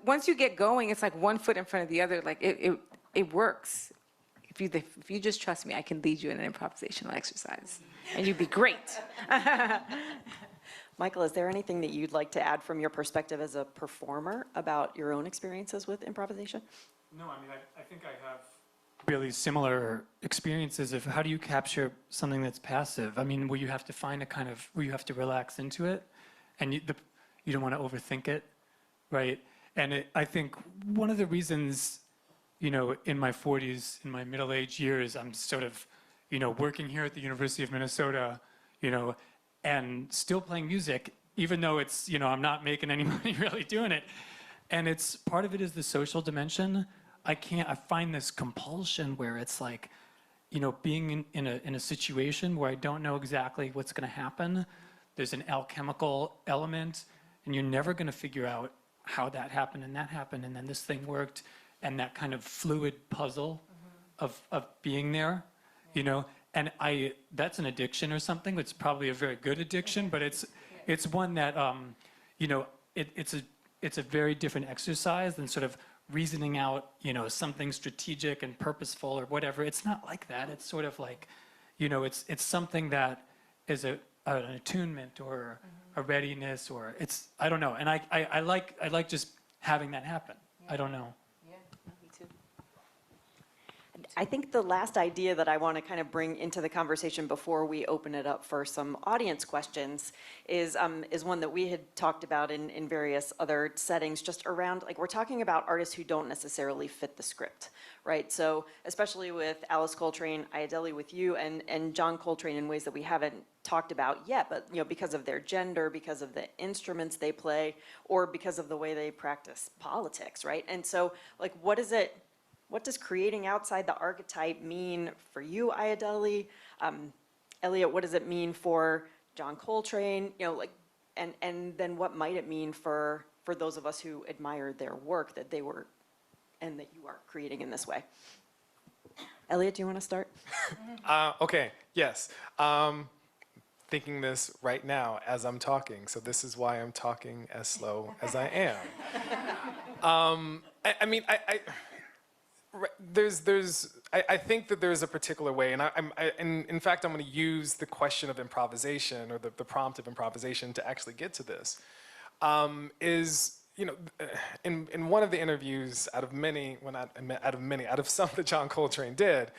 once you get going, it's like one foot in front of the other. Like it works. If you just trust me, I can lead you in an improvisational exercise, and you'd be great. Michael, is there anything that you'd like to add from your perspective as a performer about your own experiences with improvisation? No, I mean, I think I have really similar experiences of how do you capture something that's passive? I mean, where you have to find where you have to relax into it, and you don't want to overthink it, right? And I think one of the reasons, in my 40s, in my middle-aged years, I'm sort of, working here at the University of Minnesota, and still playing music, even though it's, I'm not making any money really doing it. And part of it is the social dimension. I find this compulsion where it's like, being in a situation where I don't know exactly what's going to happen. There's an alchemical element, and you're never going to figure out how that happened, and then this thing worked, and that kind of fluid puzzle of being there, And that's an addiction or something. It's probably a very good addiction, but it's one that, it's a very different exercise than sort of reasoning out, something strategic and purposeful or whatever. It's not like that. It's sort of like, it's something that is an attunement or a readiness, or I don't know. And I like just having that happen. I don't know. I think the last idea that I want to kind of bring into the conversation before we open it up for some audience questions is one that we had talked about in various other settings, just around, like, we're talking about artists who don't necessarily fit the script, right? So especially with Alice Coltrane, Ayodele with you, and John Coltrane in ways that we haven't talked about yet, but because of their gender, because of the instruments they play, or because of the way they practice politics, right? And so, like, what does creating outside the archetype mean for you, Ayodele? Elliot, what does it mean for John Coltrane? And then what might it mean for those of us who admire their work that they were, and that you are creating in this way? Elliot, do you want to start? Okay, yes. Thinking this right now as I'm talking, so this is why I'm talking as slow as I am. I think that there's a particular way, and in fact, I'm going to use the question of improvisation, or the prompt of improvisation, to actually get to this. In one of the interviews, out of some that John Coltrane did,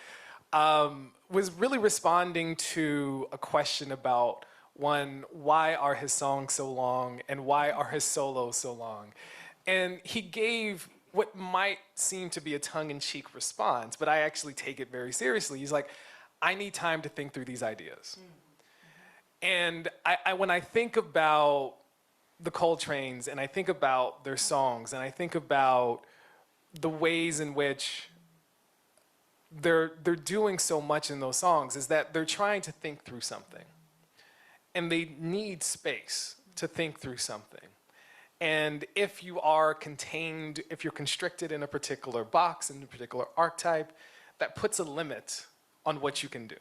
was really responding to a question about, one, why are his songs so long, and why are his solos so long? And he gave what might seem to be a tongue-in-cheek response, but I actually take it very seriously. He's like, I need time to think through these ideas. And when I think about the Coltranes, and I think about their songs, and I think about the ways in which they're doing so much in those songs, is that they're trying to think through something. And they need space to think through something. And if you are contained, if you're constricted in a particular box, in a particular archetype, that puts a limit on what you can do.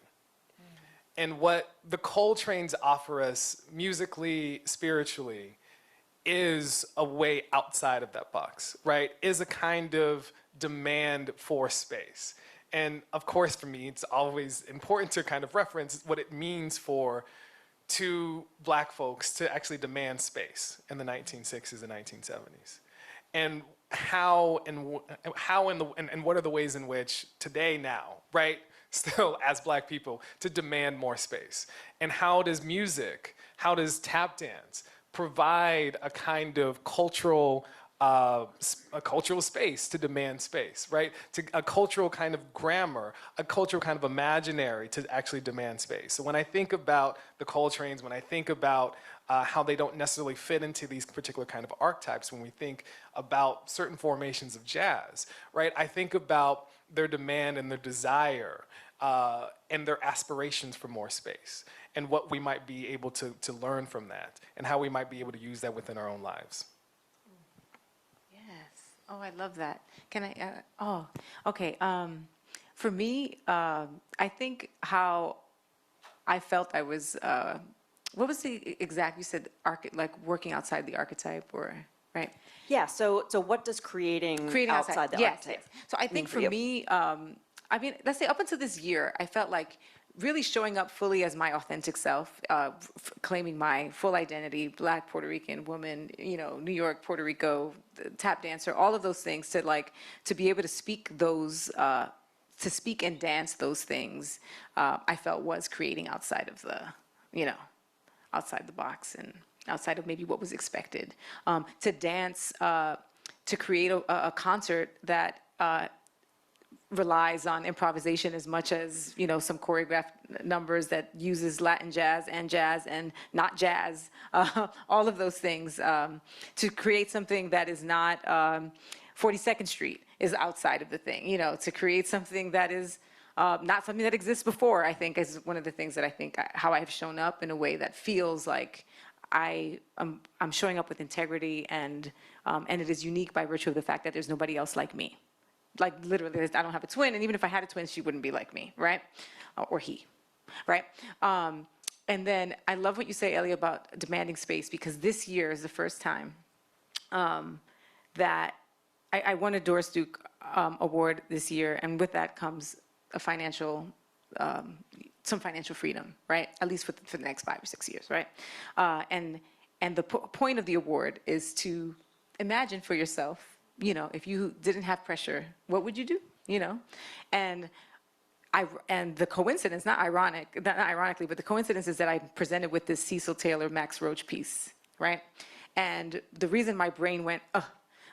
And what the Coltranes offer us musically, spiritually, is a way outside of that box, right? Is a kind of demand for space. And of course, for me, it's always important to kind of reference what it means for to Black folks to actually demand space in the 1960s and 1970s? And how and what are the ways in which today now, right, still as Black people, to demand more space? And how does music, how does tap dance provide a kind of cultural space to demand space, right? To a cultural kind of grammar, a cultural kind of imaginary to actually demand space. So when I think about the Coltrane's, when I think about how they don't necessarily fit into these particular kind of archetypes, when we think about certain formations of jazz, right? I think about their demand and their desire and their aspirations for more space, and what we might be able to learn from that, and how we might be able to use that within our own lives. Oh, I love that. Can I, okay. For me, I think how I felt I was, what was the exact, you said, like working outside the archetype, or, right? Yeah, so what does creating outside the yes, archetype yes. So I think for you? me, I mean, let's say up until this year, I felt like really showing up fully as my authentic self, claiming my full identity, Black Puerto Rican woman, you know, New York, Puerto Rico, tap dancer, all of those things, to be able to speak those, to speak and dance those things, I felt was creating outside of the, you know, outside the box and outside of maybe what was expected. To dance, to create a concert that relies on improvisation as much as, you know, some choreographed numbers that uses Latin jazz and not jazz, all of those things, to create something that is not 42nd Street is outside of the thing, you know, to create something that is not something that exists before, I think is one of the things that I think how I have shown up in a way that feels like I'm showing up with integrity, and it is unique by virtue of the fact that there's nobody else like me. Like literally, I don't have a twin, and even if I had a twin, she wouldn't be like me, right? Or he, right? And then I love what you say, Ellie, about demanding space, because this year is the first time that I won a Doris Duke award this year, and with that comes a financial, some financial freedom, right? At least for the next 5 or 6 years, right? And the point of the award is to imagine for yourself, you know, if you didn't have pressure, what would you do? You know, and the coincidence, not ironically, but the coincidence is that I presented with this Cecil Taylor, Max Roach piece, right? And the reason my brain went,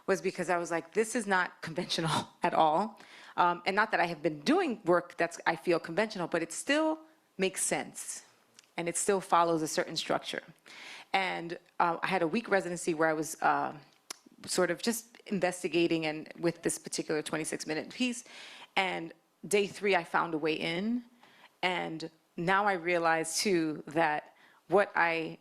was because I was like, this is not conventional at all. And not that I have been doing work that's, I feel, conventional, but it still makes sense. And it still follows a certain structure. And I had a week residency where I was sort of just investigating and with this particular 26-minute piece. And day 3, I found a way in. And now I realize, too, that what I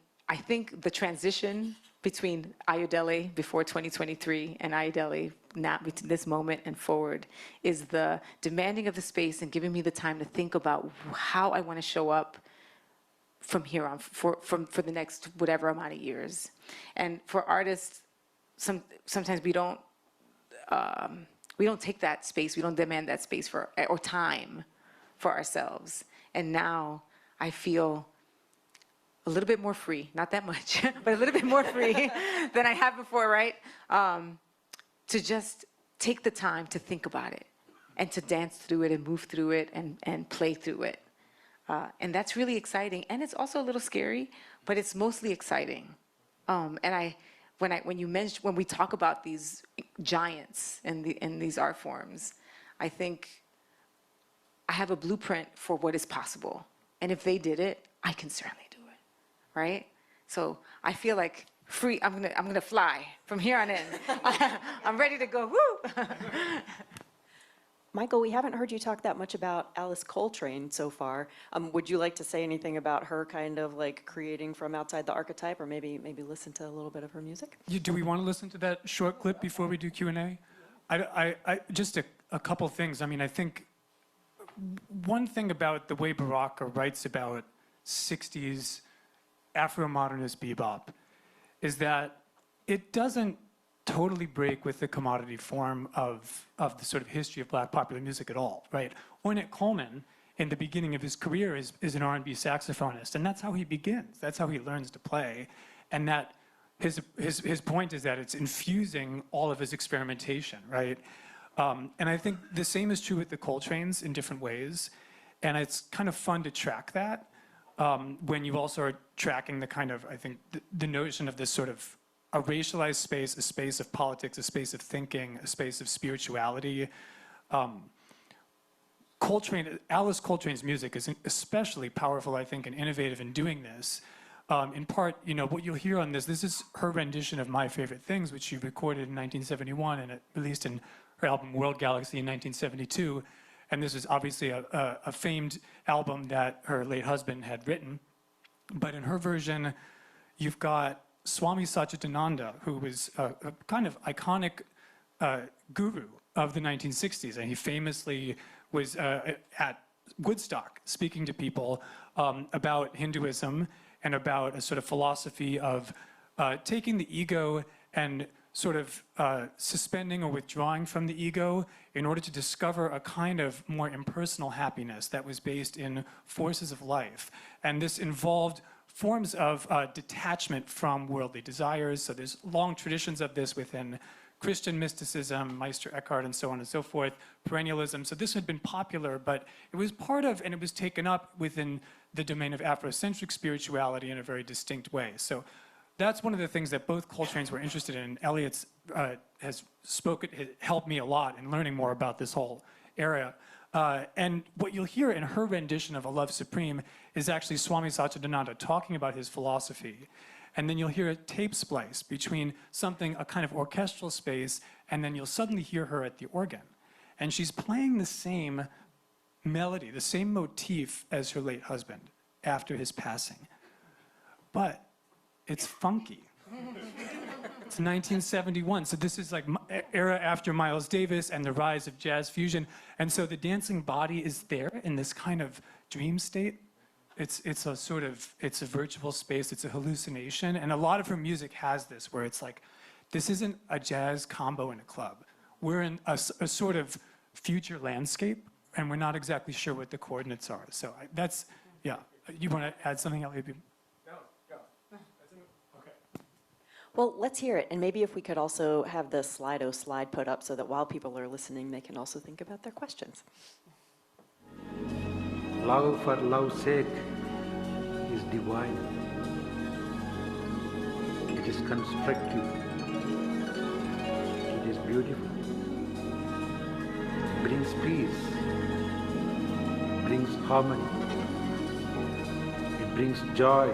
think the transition between Ayodele before 2023 and Ayodele now, between this moment and forward, is the demanding of the space and giving me the time to think about how I want to show up from here on for the next whatever amount of years. And for artists, sometimes we don't take that space, we don't demand that space or time for ourselves. And now I feel a little bit more free, not that much, but a little bit more free than I have before, right? To just take the time to think about it and to dance through it and move through it and play through it. And that's really exciting. And it's also a little scary, but it's mostly exciting. And when we talk about these giants in these art forms, I think I have a blueprint for what is possible. And if they did it, I can certainly do it, right? So I feel like free, I'm gonna fly from here on in. I'm ready to go, woo! Michael, we haven't heard you talk that much about Alice Coltrane so far. Would you like to say anything about her kind of like creating from outside the archetype, or maybe listen to a little bit of her music? Do we want to listen to that short clip before we do Q&A? Just a couple things. I mean, I think one thing about the way Baraka writes about 60s Afro-modernist bebop is that it doesn't totally break with the commodity form of the sort of history of Black popular music at all, right? Ornette Coleman in the beginning of his career is an R&B saxophonist, and that's how he begins. That's how he learns to play, and that his point is that it's infusing all of his experimentation, right? And I think the same is true with the Coltrane's in different ways, and it's kind of fun to track that when you also are tracking the kind of, I think, the notion of this sort of a racialized space, a space of politics, a space of thinking, a space of spirituality. Alice Coltrane's music is especially powerful, I think, and innovative in doing this. In part, what you'll hear on this is her rendition of My Favorite Things, which she recorded in 1971 and it released in her album World Galaxy in 1972. And this is obviously a famed album that her late husband had written. But in her version, you've got Swami Satchidananda, who was a kind of iconic guru of the 1960s. And he famously was at Woodstock speaking to people about Hinduism and about a sort of philosophy of taking the ego and sort of suspending or withdrawing from the ego in order to discover a kind of more impersonal happiness that was based in forces of life. And this involved forms of detachment from worldly desires. So there's long traditions of this within Christian mysticism, Meister Eckhart, and so on and so forth, perennialism. So this had been popular, but it was part of, and it was taken up within the domain of Afrocentric spirituality in a very distinct way. So that's one of the things that both Coltrane's were interested in. Elliot's has helped me a lot in learning more about this whole area. And what you'll hear in her rendition of A Love Supreme is actually Swami Satchidananda talking about his philosophy. And then you'll hear a tape splice between a kind of orchestral space, and then you'll suddenly hear her at the organ. And she's playing the same melody, the same motif as her late husband after his passing. But it's funky. It's 1971, so this is like era after Miles Davis and the rise of jazz fusion. And so the dancing body is there in this kind of dream state. It's a virtual space, it's a hallucination. And a lot of her music has this, where it's like, this isn't a jazz combo in a club. We're in a sort of future landscape, and we're not exactly sure what the coordinates are. So that's, yeah. You want to add something, Elliot? Well, let's hear it. And maybe if we could also have the Slido slide put up so that while people are listening, they can also think about their questions. Love for love's sake is divine. It is constructive. It is beautiful. It brings peace. It brings harmony. It brings joy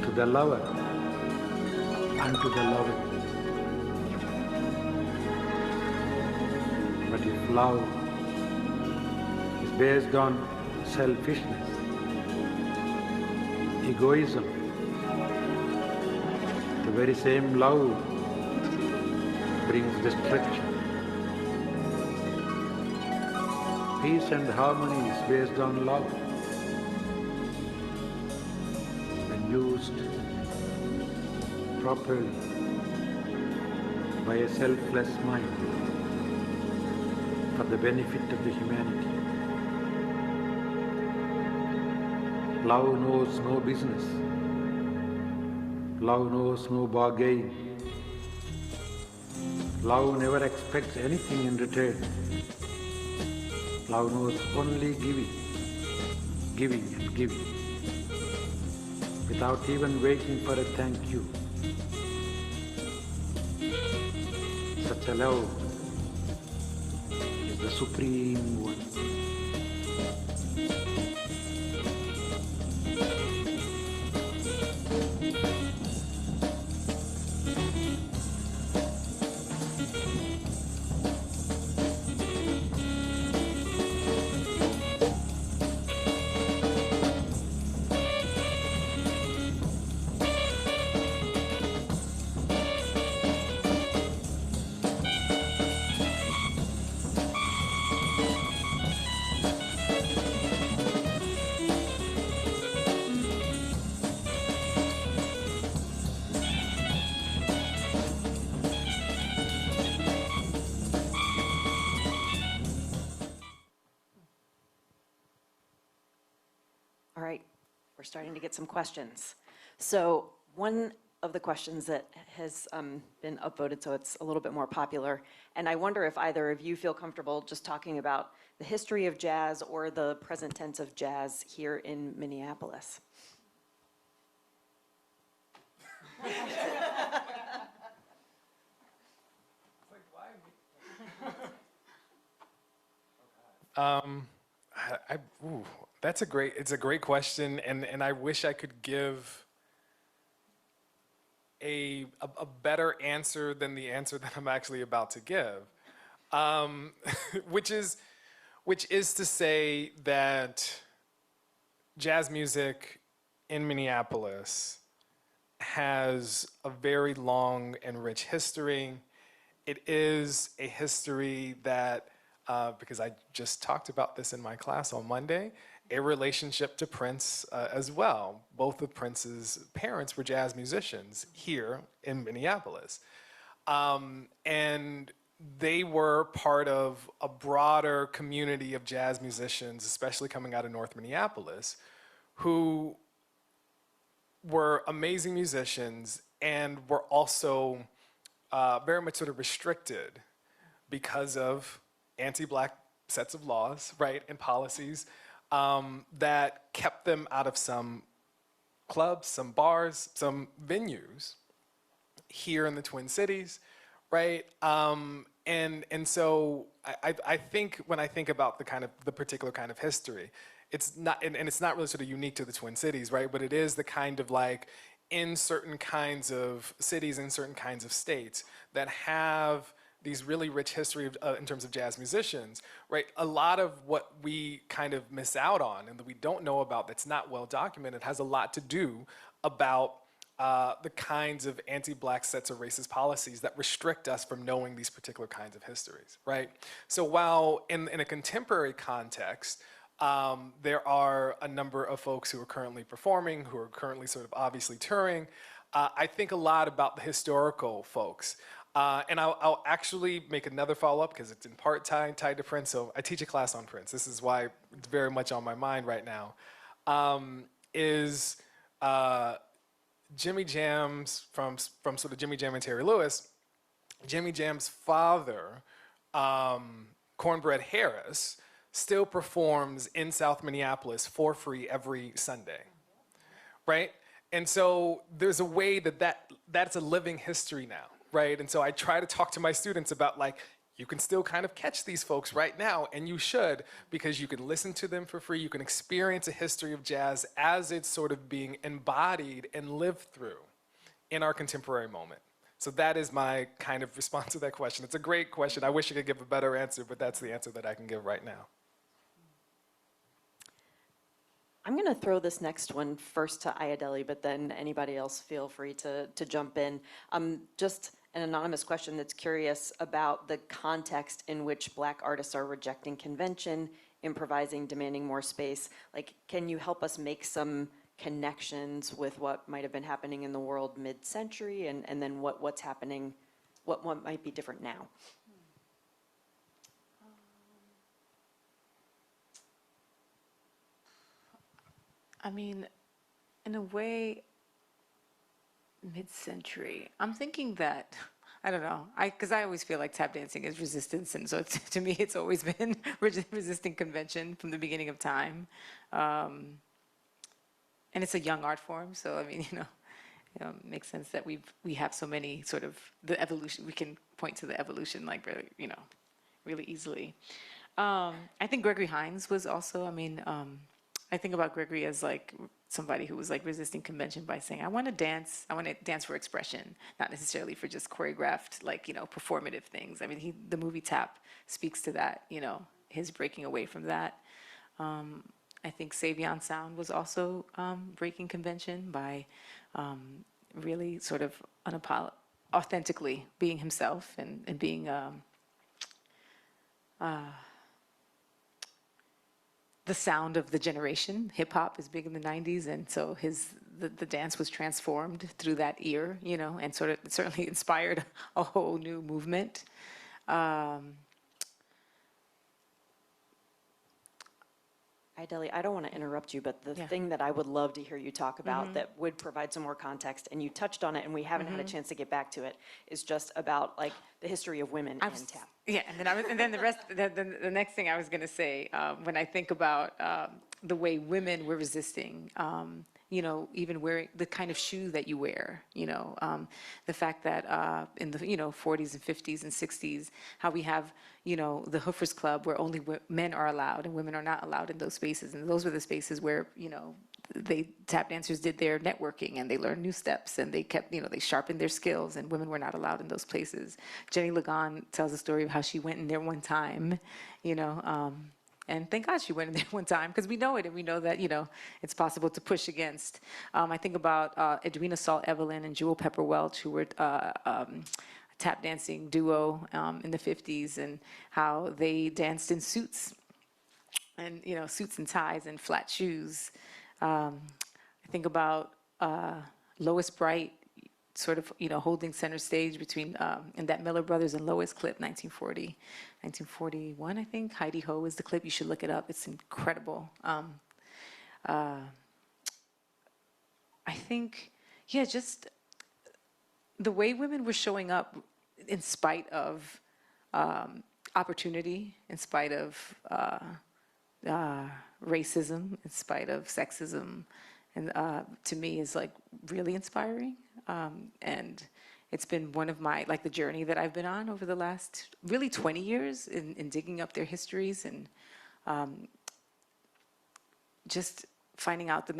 to the lover and to the loved. But if love is based on selfishness, egoism, the very same love brings destruction. Peace and harmony is based on love. When used properly by a selfless mind for the benefit of the humanity. Love knows no business. Love knows no bargain. Love never expects anything in return. Love knows only giving, giving and giving, without even waiting for a thank you. Such a love is the supreme one. All right, we're starting to get some questions. So one of the questions that has been upvoted, so it's a little bit more popular, and I wonder if either of you feel comfortable just talking about the history of jazz or the present tense of jazz here in Minneapolis. Ooh, it's a great question, and I wish I could give a better answer than the answer that I'm actually about to give, which is to say that jazz music in Minneapolis has a very long and rich history. It is a history that, because I just talked about this in my class on Monday, a relationship to Prince as well. Both of Prince's parents were jazz musicians here in Minneapolis. And they were part of a broader community of jazz musicians, especially coming out of North Minneapolis, who were amazing musicians and were also very much sort of restricted because of anti-Black sets of laws, right, and policies that kept them out of some clubs, some bars, some venues here in the Twin Cities, right? And so I think when I think about the particular kind of history, it's not, and it's not really sort of unique to the Twin Cities, right? But it is the kind of like, in certain kinds of cities, in certain kinds of states that have these really rich history of, in terms of jazz musicians, right? A lot of what we kind of miss out on and that we don't know about that's not well documented has a lot to do about the kinds of anti-Black sets of racist policies that restrict us from knowing these particular kinds of histories, right? So while in a contemporary context, there are a number of folks who are currently performing, who are currently sort of obviously touring. I think a lot about the historical folks. And I'll actually make another follow-up because it's in part tied to Prince. So I teach a class on Prince. This is why it's very much on my mind right now. Jimmy Jam's, from sort of Jimmy Jam and Terry Lewis, Jimmy Jam's father, Cornbread Harris, still performs in South Minneapolis for free every Sunday, right? And so there's a way that's a living history now, right? And so I try to talk to my students about like, you can still kind of catch these folks right now, and you should, because you can listen to them for free, you can experience a history of jazz as it's sort of being embodied and lived through in our contemporary moment. So that is my kind of response to that question. It's a great question. I wish I could give a better answer, but that's the answer that I can give right now. I'm going to throw this next one first to Ayodele, but then anybody else feel free to jump in. Just an anonymous question that's curious about the context in which Black artists are rejecting convention, improvising, demanding more space. Like, can you help us make some connections with what might have been happening in the world mid-century and then what's happening, what might be different now? I mean, in a way, mid-century. I'm thinking that, I don't know, because I always feel like tap dancing is resistance, and so to me, it's always been resisting convention from the beginning of time. And it's a young art form, so I mean, it makes sense that we have so many sort of the evolution. We can point to the evolution like really easily. I think Gregory Hines was also. I mean. I think about Gregory as like somebody who was like resisting convention by saying, I want to dance for expression, not necessarily for just choreographed, like, performative things. I mean, the movie Tap speaks to that, his breaking away from that. I think Savion Sound was also breaking convention by really sort of authentically being himself and being the sound of the generation. Hip hop is big in the 90s, and so the dance was transformed through that ear, and sort of certainly inspired a whole new movement. Ideli, I don't want to interrupt you, but the Yeah. thing that I would love to hear you talk about that would provide some more context, and you touched on it, and we haven't had a chance to get back to it, is just about like the history of women I in was- tap. Yeah, and then the rest, the next thing I was gonna say, when I think about the way women were resisting, you know, even wearing the kind of shoe that you wear, you know, the fact that in the, you know, 40s and 50s and 60s, how we have, you know, the Hoofers Club where only men are allowed and women are not allowed in those spaces. And those were the spaces where, you know, tap dancers did their networking and they learned new steps and they kept, you know, they sharpened their skills and women were not allowed in those places. Jenny Lagan tells a story of how she went in there one time, you know, and thank God she went in there one time because we know it and we know that, you know, it's possible to push against. I think about Edwina Salt Evelyn and Jewel Pepper Welch, who were a tap dancing duo in the 50s, and how they danced in suits and, you know, suits and ties and flat shoes. I think about Lois Bright, sort of, you know, holding center stage between, in that Miller Brothers and Lois clip, 1941, I think. Heidi Ho is the clip. You should look it up. It's incredible. I think, yeah, just the way women were showing up in spite of opportunity, in spite of racism, in spite of sexism, and to me is like really inspiring. And it's been one of my, like the journey that I've been on over the last really 20 years in digging up their histories and just finding out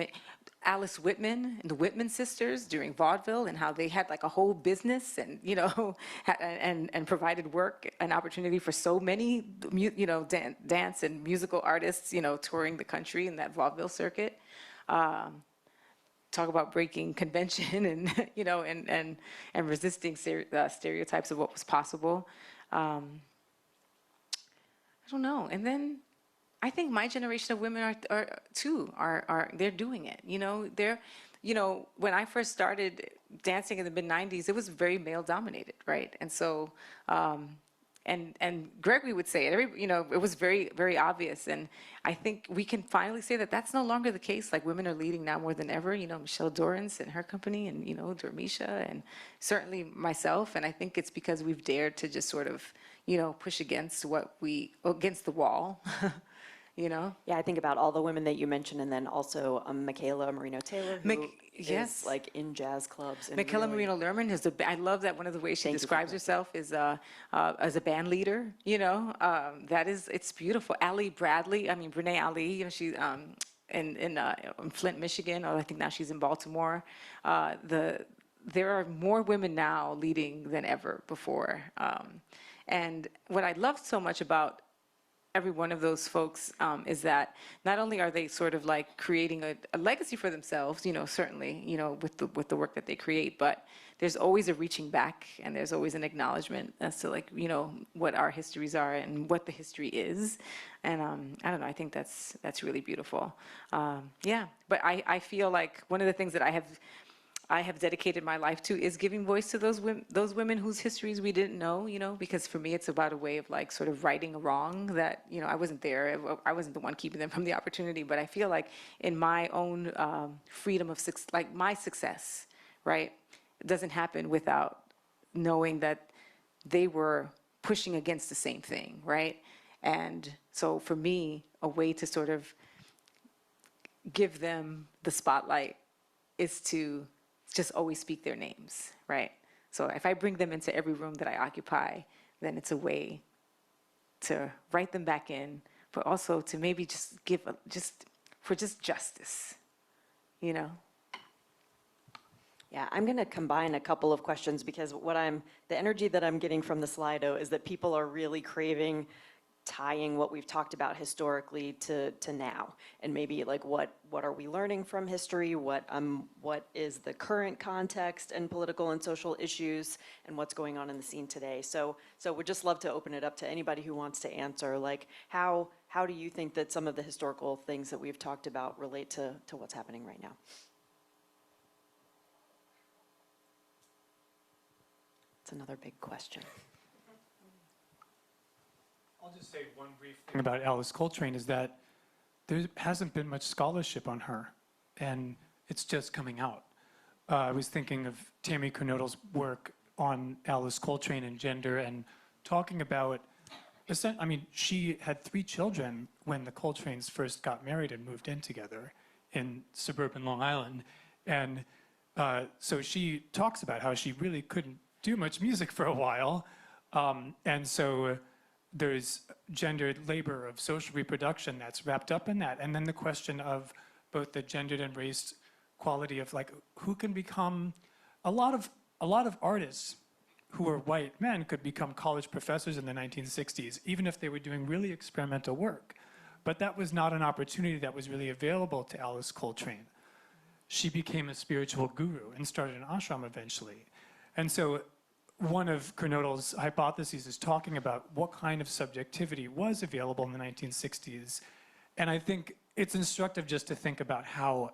Alice Whitman and the Whitman sisters during vaudeville and how they had like a whole business and, you know, and provided work and opportunity for so many, you know, dance and musical artists, you know, touring the country in that vaudeville circuit. Talk about breaking convention and, you know, and resisting stereotypes of what was possible. I don't know. And then I think my generation of women are they're doing it. You know, you know, when I first started dancing in the mid-90s, it was very male dominated, right? And so, and Gregory would say it, you know, it was very, very obvious. And I think we can finally say that that's no longer the case. Like women are leading now more than ever, you know, Michelle Dorrance and her company and, you know, Dormisha and certainly myself. And I think it's because we've dared to just sort of, you know, push against against the wall. You know? Yeah, I think about all the women that you mentioned, and then also Michaela Marino Taylor, who yes. is like in jazz clubs. And Michaela really, Marino Lerman is I love that one of the ways she Thank you for describes that. herself is as a band leader, you know, it's beautiful. Ali Bradley, I mean, Brene Ali, you know, she's in Flint, Michigan, or I think now she's in Baltimore. There are more women now leading than ever before. And what I love so much about every one of those folks is that not only are they sort of like creating a legacy for themselves, you know, certainly, you know, with the work that they create, but there's always a reaching back and there's always an acknowledgement as to like, you know, what our histories are and what the history is. And I don't know, I think that's really beautiful. Yeah, but I feel like one of the things that I have dedicated my life to is giving voice to those women whose histories we didn't know, you know, because for me it's about a way of like sort of righting a wrong that, you know, I wasn't there, I wasn't the one keeping them from the opportunity, but I feel like in my own freedom of, like my success, right, it doesn't happen without knowing that they were pushing against the same thing, right? And so for me, a way to sort of give them the spotlight is to just always speak their names, right? So if I bring them into every room that I occupy, then it's a way to write them back in, but also to maybe just give for justice, you know? Yeah, I'm going to combine a couple of questions because the energy that I'm getting from the Slido is that people are really craving tying what we've talked about historically to now, and maybe like what are we learning from history, what is the current context and political and social issues, and what's going on in the scene today. So we'd just love to open it up to anybody who wants to answer, like how do you think that some of the historical things that we've talked about relate to what's happening right now? It's another big question. I'll just say one brief thing about Alice Coltrane is that there hasn't been much scholarship on her, and it's just coming out. I was thinking of Tammy Kernodle's work on Alice Coltrane and gender, and talking about, I mean, she had 3 children when the Coltranes first got married and moved in together in suburban Long Island. And so she talks about how she really couldn't do much music for a while. And so there's gendered labor of social reproduction that's wrapped up in that. And then the question of both the gendered and race quality of like, who can become, a lot of artists who are white men could become college professors in the 1960s, even if they were doing really experimental work. But that was not an opportunity that was really available to Alice Coltrane. She became a spiritual guru and started an ashram eventually. And so one of Kernodle's hypotheses is talking about what kind of subjectivity was available in the 1960s. And I think it's instructive just to think about how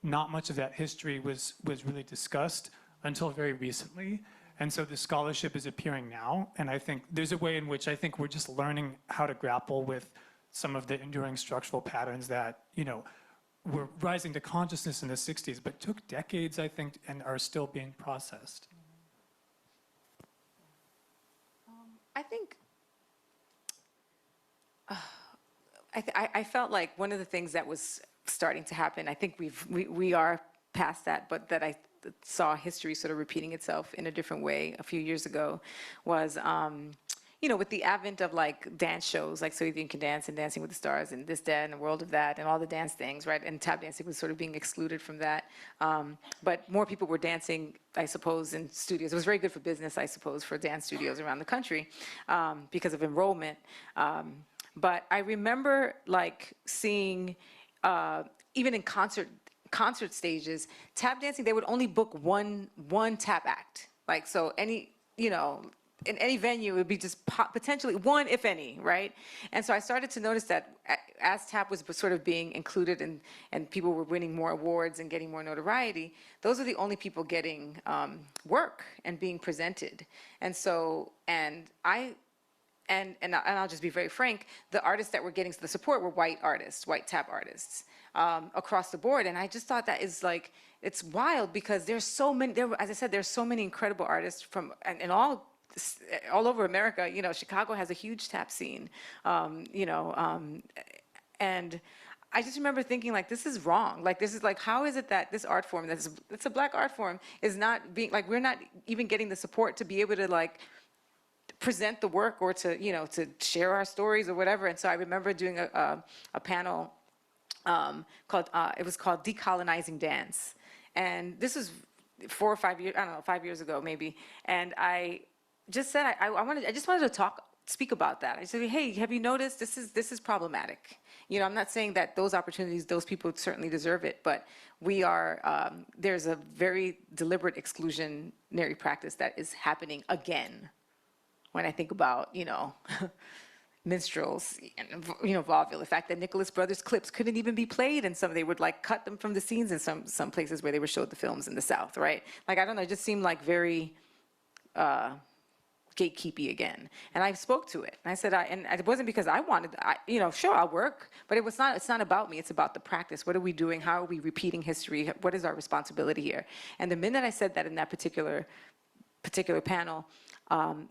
not much of that history was really discussed until very recently. And so the scholarship is appearing now. And I think there's a way in which I think we're just learning how to grapple with some of the enduring structural patterns that, you know, were rising to consciousness in the 60s, but took decades, I think, and are still being processed. I think I felt like one of the things that was starting to happen, I think we are past that, but that I saw history sort of repeating itself in a different way a few years ago was, you know, with the advent of like dance shows, like So You Can Dance and Dancing with the Stars and this, that, and the World of That and all the dance things, right? And tap dancing was sort of being excluded from that. But more people were dancing, I suppose, in studios. It was very good for business, I suppose, for dance studios around the country because of enrollment. But I remember like seeing, even in concert stages, tap dancing, they would only book one tap act. Like, so any, you know, in any venue, it would be just potentially one, if any, right? And so I started to notice that as tap was sort of being included and people were winning more awards and getting more notoriety, those are the only people getting work and being presented. And so, and I'll just be very frank, the artists that were getting the support were white artists, white tap artists across the board. And I just thought that is like, it's wild because there's so many, as I said, there's so many incredible artists from, and all over America. You know, Chicago has a huge tap scene, you know, and I just remember thinking like, this is wrong. Like, this is like, how is it that this art form, it's a black art form, is not being, like, we're not even getting the support to be able to like, present the work or to, you know, to share our stories or whatever. And so I remember doing a panel called, it was called Decolonizing Dance. And this was 4 or 5 years, I don't know, 5 years ago maybe. And I just said, I just wanted to speak about that. I said, hey, have you noticed this is problematic? You know, I'm not saying that those opportunities, those people certainly deserve it, but we are, there's a very deliberate exclusionary practice that is happening again. When I think about, you know, minstrels, and, you know, vaudeville, the fact that Nicholas Brothers clips couldn't even be played, and they would like cut them from the scenes in some places where they were showed the films in the South, right? Like, I don't know, it just seemed like very gatekeepy again. And I spoke to it, and I said, and it wasn't because I wanted, you know, sure, I'll work, but it's not about me, it's about the practice. What are we doing? How are we repeating history? What is our responsibility here? And the minute I said that in that particular panel,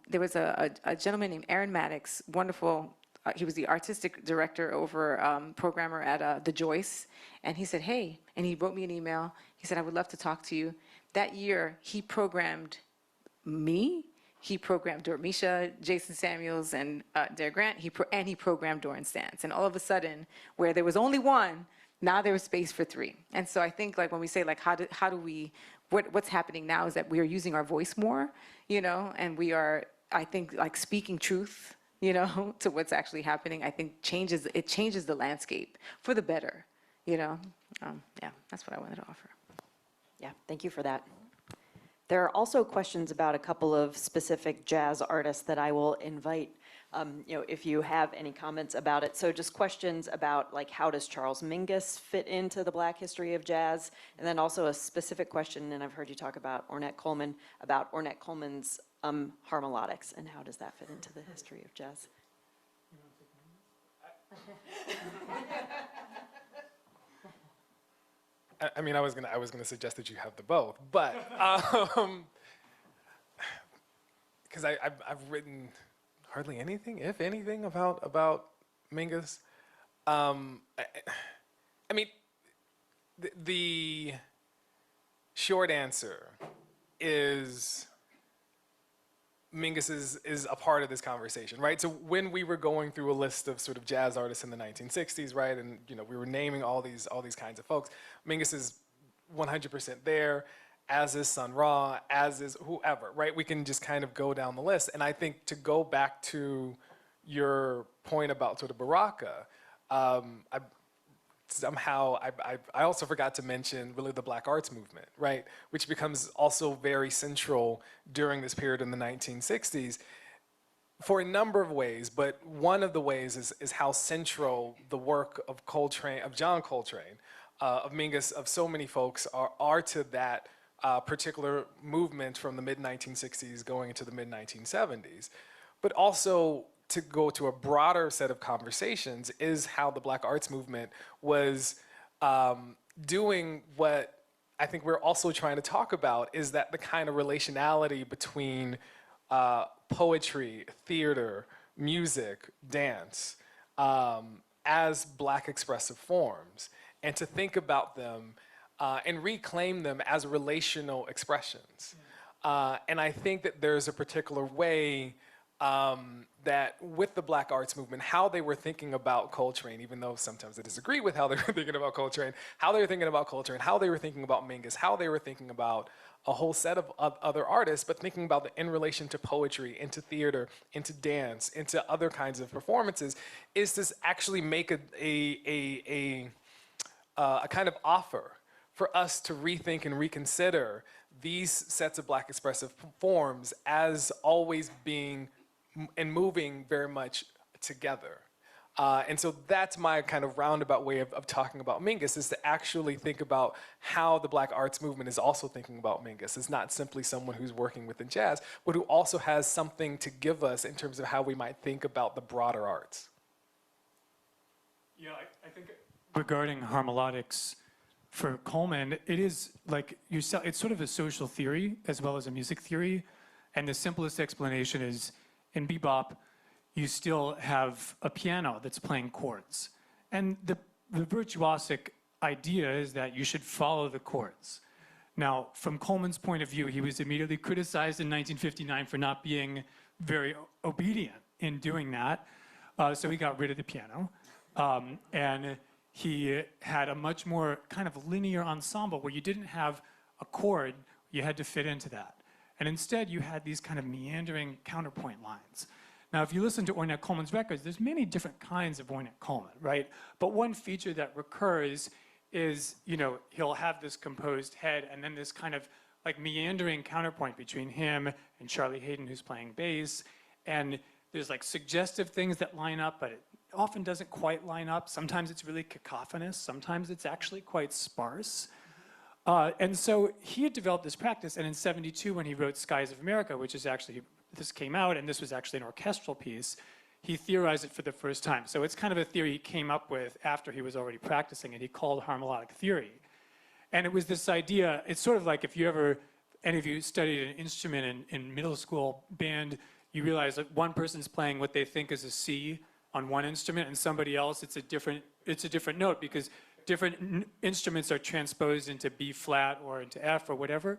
there was a gentleman named Aaron Maddox, wonderful, he was the artistic director over programmer at The Joyce, and he said, hey, and he wrote me an email, he said, I would love to talk to you. That year, he programmed me, he programmed Dormisha, Jason Samuels, and Dare Grant, and he programmed Doran Stantz. And all of a sudden, where there was only one, now there was space for 3. And so I think, like, when we say, like, how do we, what's happening now is that we are using our voice more, you know, and we are, I think, like, speaking truth, you know, to what's actually happening. I think it changes the landscape for the better, you know. Yeah, that's what I wanted to offer. Yeah, thank you for that. There are also questions about a couple of specific jazz artists that I will invite, you know, if you have any comments about it. So just questions about, like, how does Charles Mingus fit into the Black history of jazz? And then also a specific question, and I've heard you talk about Ornette Coleman's harmonics, and how does that fit into the history of jazz? I mean, I was gonna suggest that you have the both, but because I've written hardly anything, if anything, about Mingus. I mean, the short answer is Mingus is a part of this conversation, right? So when we were going through a list of sort of jazz artists in the 1960s, right, and we were naming all these kinds of folks, Mingus is 100% there, as is Sun Ra, as is whoever, right? We can just kind of go down the list, and I think to go back to your point about sort of Baraka, I also forgot to mention really the Black Arts Movement, right? Which becomes also very central during this period in the 1960s for a number of ways, but one of the ways is how central the work of Coltrane, of John Coltrane, of Mingus, of so many folks are to that particular movement from the mid-1960s going into the mid-1970s. But also, to go to a broader set of conversations is how the Black Arts Movement was doing what I think we're also trying to talk about, is that the kind of relationality between poetry, theater, music, dance, as Black expressive forms, and to think about them and reclaim them as relational expressions. And I think that there's a particular way that with the Black Arts Movement, how they were thinking about Coltrane, even though sometimes I disagree with how they were thinking about Coltrane, how they were thinking about Coltrane, how they were thinking about Mingus, how they were thinking about a whole set of other artists, but thinking about it in relation to poetry, into theater, into dance, into other kinds of performances, is to actually make a kind of offer for us to rethink and reconsider these sets of Black expressive forms as always being and moving very much together. And so that's my kind of roundabout way of talking about Mingus, is to actually think about how the Black Arts Movement is also thinking about Mingus. It's not simply someone who's working within jazz, but who also has something to give us in terms of how we might think about the broader arts. Yeah, I think regarding harmonics for Coleman, it is like it's sort of a social theory as well as a music theory. And the simplest explanation is in bebop, you still have a piano that's playing chords. And the virtuosic idea is that you should follow the chords. Now, from Coleman's point of view, he was immediately criticized in 1959 for not being very obedient in doing that. So he got rid of the piano. And he had a much more kind of linear ensemble where you didn't have a chord, you had to fit into that. And instead, you had these kind of meandering counterpoint lines. Now, if you listen to Ornette Coleman's records, there's many different kinds of Ornette Coleman, right? But one feature that recurs is, he'll have this composed head and then this kind of like meandering counterpoint between him and Charlie Hayden, who's playing bass. And there's like suggestive things that line up, but it often doesn't quite line up. Sometimes it's really cacophonous. Sometimes it's actually quite sparse. And so he had developed this practice, and in '72 when he wrote Skies of America, which is actually, this came out, and this was actually an orchestral piece, he theorized it for the first time. So it's kind of a theory he came up with after he was already practicing it. He called harmonic theory. And it was this idea, it's sort of like if any of you studied an instrument in middle school band, you realize that one person's playing what they think is a C on one instrument, and somebody else, it's a different note, because different instruments are transposed into B flat or into F or whatever.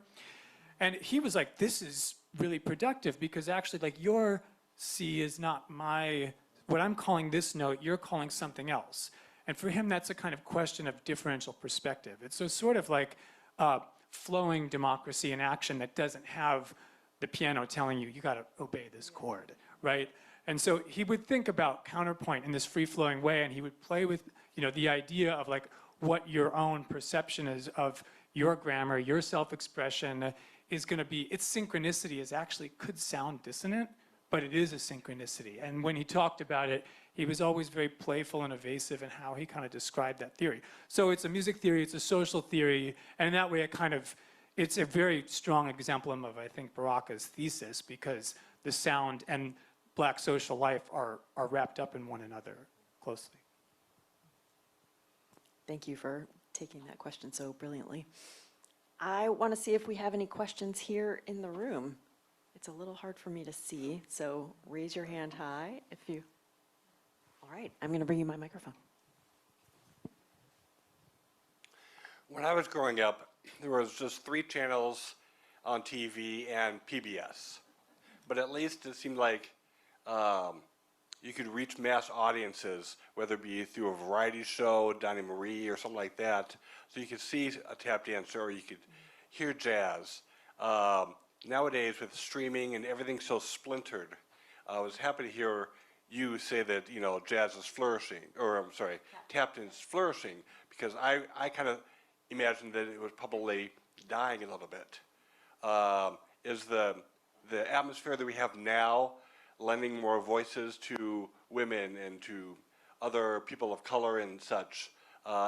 And he was like, this is really productive, because actually like your C is not what I'm calling this note, you're calling something else. And for him, that's a kind of question of differential perspective. It's a sort of like flowing democracy in action that doesn't have the piano telling you, you gotta obey this chord, right? And so he would think about counterpoint in this free-flowing way, and he would play with the idea of like what your own perception is of your grammar, your self-expression is going to be. Its synchronicity is actually could sound dissonant, but it is a synchronicity. And when he talked about it, he was always very playful and evasive in how he kind of described that theory. So it's a music theory, it's a social theory, and in that way it's a very strong exemplum of, I think, Baraka's thesis, because the sound and Black social life are wrapped up in one another closely. Thank you for taking taking that question so brilliantly. I want to see if we have any questions here in the room. It's a little hard for me to see, so raise your hand high if you. All right, I'm going to bring you my microphone. When I was growing up, there was just 3 channels on TV and PBS. But at least it seemed like you could reach mass audiences, whether it be through a variety show, Donnie Marie, or something like that. So you could see a tap dancer, or you could hear jazz. Nowadays, with streaming and everything so splintered, I was happy to hear you say that, you know, jazz is flourishing, or I'm sorry, tap dance is flourishing, because I kind of imagined that it was probably dying a little bit. Is the atmosphere that we have now lending more voices to women and to other people of color and such?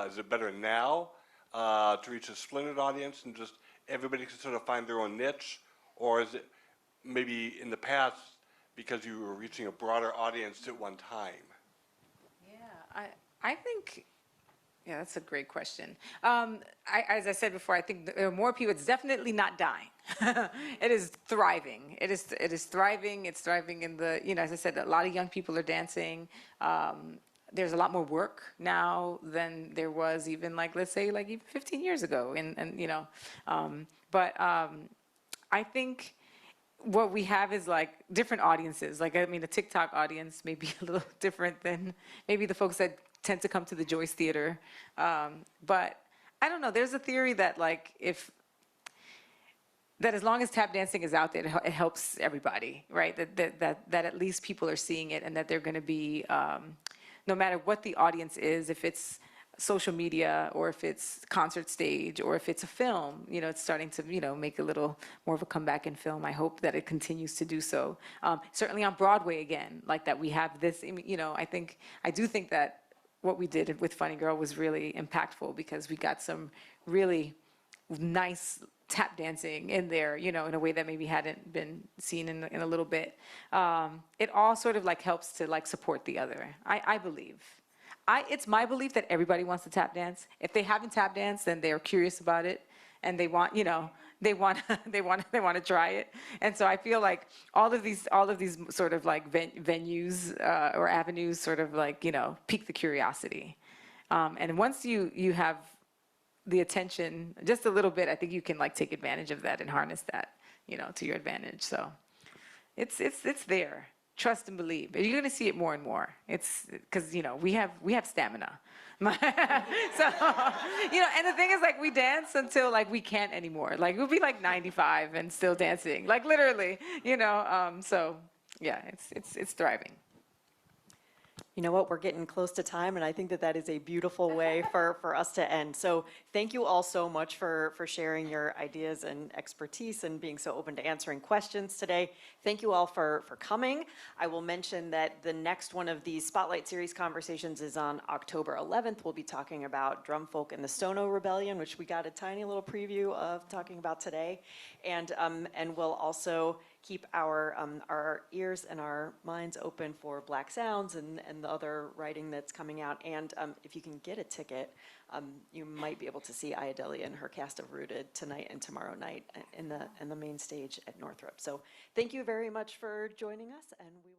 Is it better now to reach a splintered audience and just everybody can sort of find their own niche? Or is it maybe in the past because you were reaching a broader audience at one time? Yeah, I think, yeah, that's a great question. As I said before, I think there are more people. It's definitely not dying. It is thriving. It is thriving. It's thriving in the, you know, as I said, a lot of young people are dancing. There's a lot more work now than there was even, like, let's say, like, even 15 years ago. And you know, I think what we have is like different audiences. Like, I mean, the TikTok audience may be a little different than maybe the folks that tend to come to the Joyce Theater. But I don't know, there's a theory that like that as long as tap dancing is out there, it helps everybody, right? That at least people are seeing it, and that they're gonna be, no matter what the audience is, if it's social media or if it's concert stage or if it's a film, you know, it's starting to, you know, make a little more of a comeback in film. I hope that it continues to do so. Certainly on Broadway again, like that we have this, you know, I do think that what we did with Funny Girl was really impactful, because we got some really nice tap dancing in there, you know, in a way that maybe hadn't been seen in a little bit. It all sort of like helps to like support the other, I believe. It's my belief that everybody wants to tap dance. If they haven't tap danced, then they're curious about it, and they want, you know, they want to try it. And so I feel like all of these sort of like venues or avenues sort of like, you know, pique the curiosity. And once you have the attention just a little bit, I think you can like take advantage of that and harness that, you know, to your advantage. So it's there. Trust and believe. You're going to see it more and more. It's because, you know, we have stamina. So, you know, and the thing is, like, we dance until like we can't anymore. Like, we'll be like 95 and still dancing, like literally, you know. So yeah, it's thriving. You know what, we're getting close to time, and I think that that is a beautiful way for us to end. So thank you all so much for sharing your ideas and expertise and being so open to answering questions today. Thank you all for coming. I will mention that the next one of these Spotlight Series conversations is on October 11th. We'll be talking about Drum Folk and the Stono Rebellion, which we got a tiny little preview of talking about today. And we'll also keep our ears and our minds open for Black Sounds and the other writing that's coming out. And if you can get a ticket, you might be able to see Ayadelia and her cast of Rooted tonight and tomorrow night in the main stage at Northrop. So thank you very much for joining us, and we will see you.